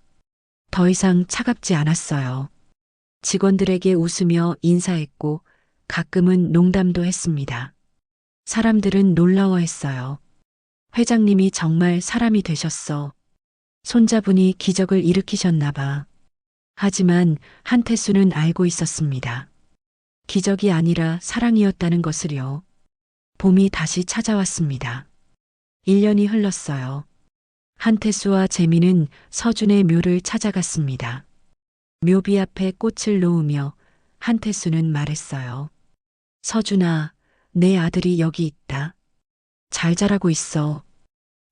더 이상 차갑지 않았어요. 직원들에게 웃으며 인사했고 가끔은 농담도 했습니다. 사람들은 놀라워했어요. 회장님이 정말 사람이 되셨어. 손자분이 기적을 일으키셨나 봐. 하지만 한태수는 알고 있었습니다. 기적이 아니라 사랑이었다는 것을요. 봄이 다시 찾아왔습니다. 1년이 흘렀어요. 한태수와 재민은 서준의 묘를 찾아갔습니다. 묘비 앞에 꽃을 놓으며 한태수는 말했어요. 서준아, 내 아들이 여기 있다. 잘 자라고 있어.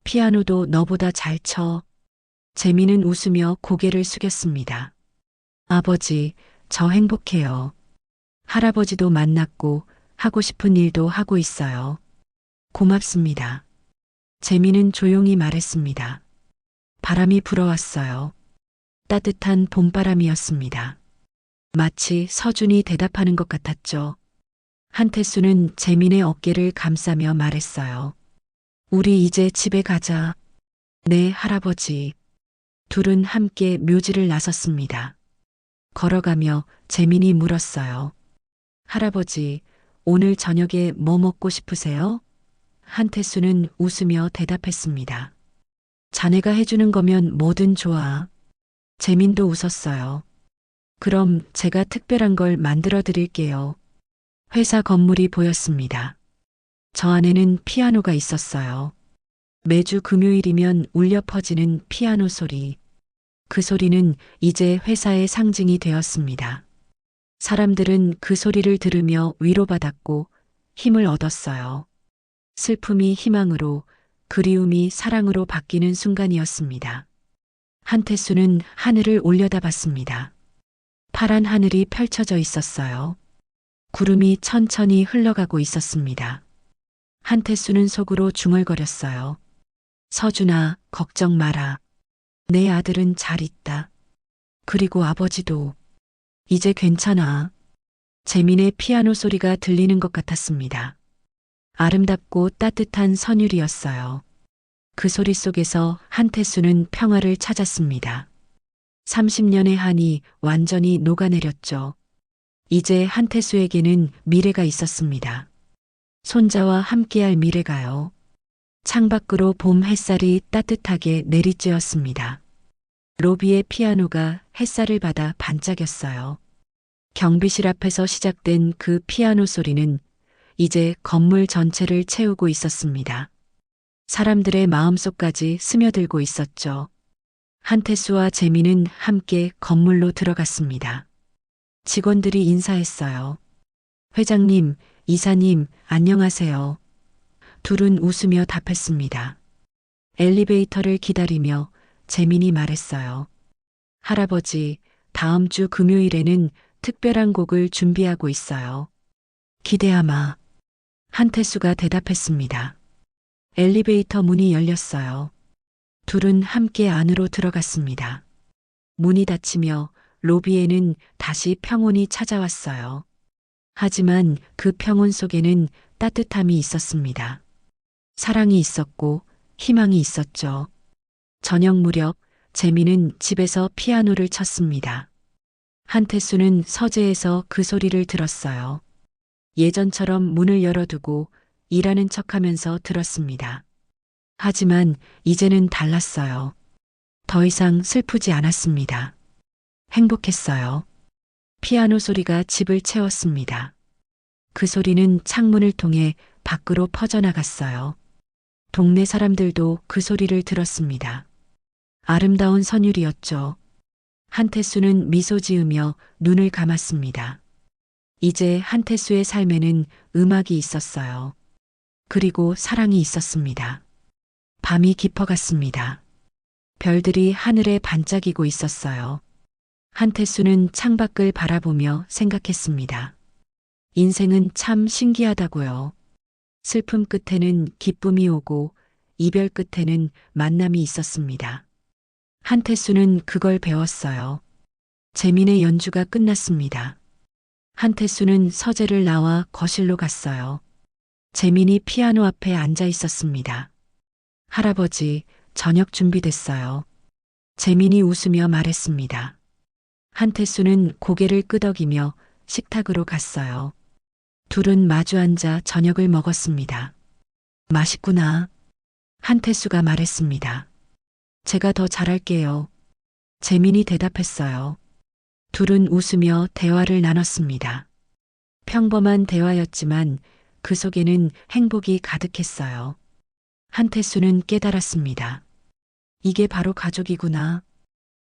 피아노도 너보다 잘 쳐. 재민은 웃으며 고개를 숙였습니다. 아버지, 저 행복해요. 할아버지도 만났고 하고 싶은 일도 하고 있어요. 고맙습니다. 재민은 조용히 말했습니다. 바람이 불어왔어요. 따뜻한 봄바람이었습니다. 마치 서준이 대답하는 것 같았죠. 한태수는 재민의 어깨를 감싸며 말했어요. 우리 이제 집에 가자. 네, 할아버지. 둘은 함께 묘지를 나섰습니다. 걸어가며 재민이 물었어요. 할아버지, 오늘 저녁에 뭐 먹고 싶으세요? 한태수는 웃으며 대답했습니다. 자네가 해주는 거면 뭐든 좋아. 재민도 웃었어요. 그럼 제가 특별한 걸 만들어 드릴게요. 회사 건물이 보였습니다. 저 안에는 피아노가 있었어요. 매주 금요일이면 울려 퍼지는 피아노 소리. 그 소리는 이제 회사의 상징이 되었습니다. 사람들은 그 소리를 들으며 위로받았고 힘을 얻었어요. 슬픔이 희망으로, 그리움이 사랑으로 바뀌는 순간이었습니다. 한태수는 하늘을 올려다봤습니다. 파란 하늘이 펼쳐져 있었어요. 구름이 천천히 흘러가고 있었습니다. 한태수는 속으로 중얼거렸어요. 서준아, 걱정 마라. 내 아들은 잘 있다. 그리고 아버지도. 이제 괜찮아. 재민의 피아노 소리가 들리는 것 같았습니다. 아름답고 따뜻한 선율이었어요. 그 소리 속에서 한태수는 평화를 찾았습니다. 30년의 한이 완전히 녹아내렸죠. 이제 한태수에게는 미래가 있었습니다. 손자와 함께할 미래가요. 창밖으로 봄 햇살이 따뜻하게 내리쬐었습니다. 로비의 피아노가 햇살을 받아 반짝였어요. 경비실 앞에서 시작된 그 피아노 소리는 이제 건물 전체를 채우고 있었습니다. 사람들의 마음속까지 스며들고 있었죠. 한태수와 재민은 함께 건물로 들어갔습니다. 직원들이 인사했어요. 회장님, 이사님, 안녕하세요. 둘은 웃으며 답했습니다. 엘리베이터를 기다리며 재민이 말했어요. 할아버지, 다음 주 금요일에는 특별한 곡을 준비하고 있어요. 기대하마. 한태수가 대답했습니다. 엘리베이터 문이 열렸어요. 둘은 함께 안으로 들어갔습니다. 문이 닫히며 로비에는 다시 평온이 찾아왔어요. 하지만 그 평온 속에는 따뜻함이 있었습니다. 사랑이 있었고 희망이 있었죠. 저녁 무렵 재민은 집에서 피아노를 쳤습니다. 한태수는 서재에서 그 소리를 들었어요. 예전처럼 문을 열어두고 일하는 척하면서 들었습니다. 하지만 이제는 달랐어요. 더 이상 슬프지 않았습니다. 행복했어요. 피아노 소리가 집을 채웠습니다. 그 소리는 창문을 통해 밖으로 퍼져나갔어요. 동네 사람들도 그 소리를 들었습니다. 아름다운 선율이었죠. 한태수는 미소 지으며 눈을 감았습니다. 이제 한태수의 삶에는 음악이 있었어요. 그리고 사랑이 있었습니다. 밤이 깊어갔습니다. 별들이 하늘에 반짝이고 있었어요. 한태수는 창밖을 바라보며 생각했습니다. 인생은 참 신기하다고요. 슬픔 끝에는 기쁨이 오고 이별 끝에는 만남이 있었습니다. 한태수는 그걸 배웠어요. 재민의 연주가 끝났습니다. 한태수는 서재를 나와 거실로 갔어요. 재민이 피아노 앞에 앉아 있었습니다. 할아버지, 저녁 준비됐어요. 재민이 웃으며 말했습니다. 한태수는 고개를 끄덕이며 식탁으로 갔어요. 둘은 마주 앉아 저녁을 먹었습니다. 맛있구나. 한태수가 말했습니다. 제가 더 잘할게요. 재민이 대답했어요. 둘은 웃으며 대화를 나눴습니다. 평범한 대화였지만 그 속에는 행복이 가득했어요. 한태수는 깨달았습니다. 이게 바로 가족이구나.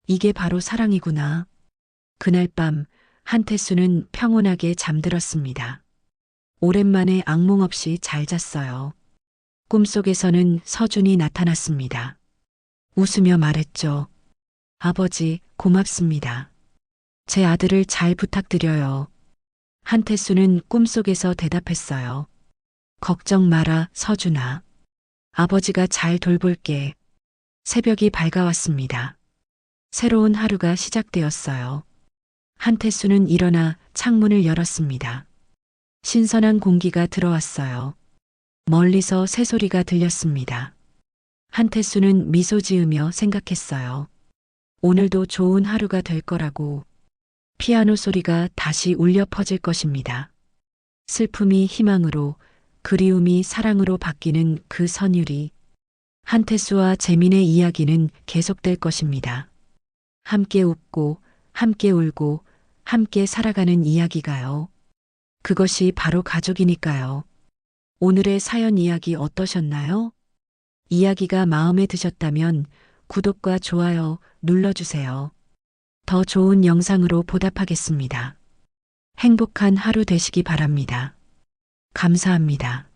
이게 바로 사랑이구나. 그날 밤 한태수는 평온하게 잠들었습니다. 오랜만에 악몽 없이 잘 잤어요. 꿈속에서는 서준이 나타났습니다. 웃으며 말했죠. 아버지, 고맙습니다. 제 아들을 잘 부탁드려요. 한태수는 꿈속에서 대답했어요. 걱정 마라, 서준아. 아버지가 잘 돌볼게. 새벽이 밝아왔습니다. 새로운 하루가 시작되었어요. 한태수는 일어나 창문을 열었습니다. 신선한 공기가 들어왔어요. 멀리서 새소리가 들렸습니다. 한태수는 미소 지으며 생각했어요. 오늘도 좋은 하루가 될 거라고. 피아노 소리가 다시 울려 퍼질 것입니다. 슬픔이 희망으로, 그리움이 사랑으로 바뀌는 그 선율이 한태수와 재민의 이야기는 계속될 것입니다. 함께 웃고, 함께 울고, 함께 살아가는 이야기가요. 그것이 바로 가족이니까요. 오늘의 사연 이야기 어떠셨나요? 이야기가 마음에 드셨다면 구독과 좋아요 눌러주세요. 더 좋은 영상으로 보답하겠습니다. 행복한 하루 되시기 바랍니다. 감사합니다.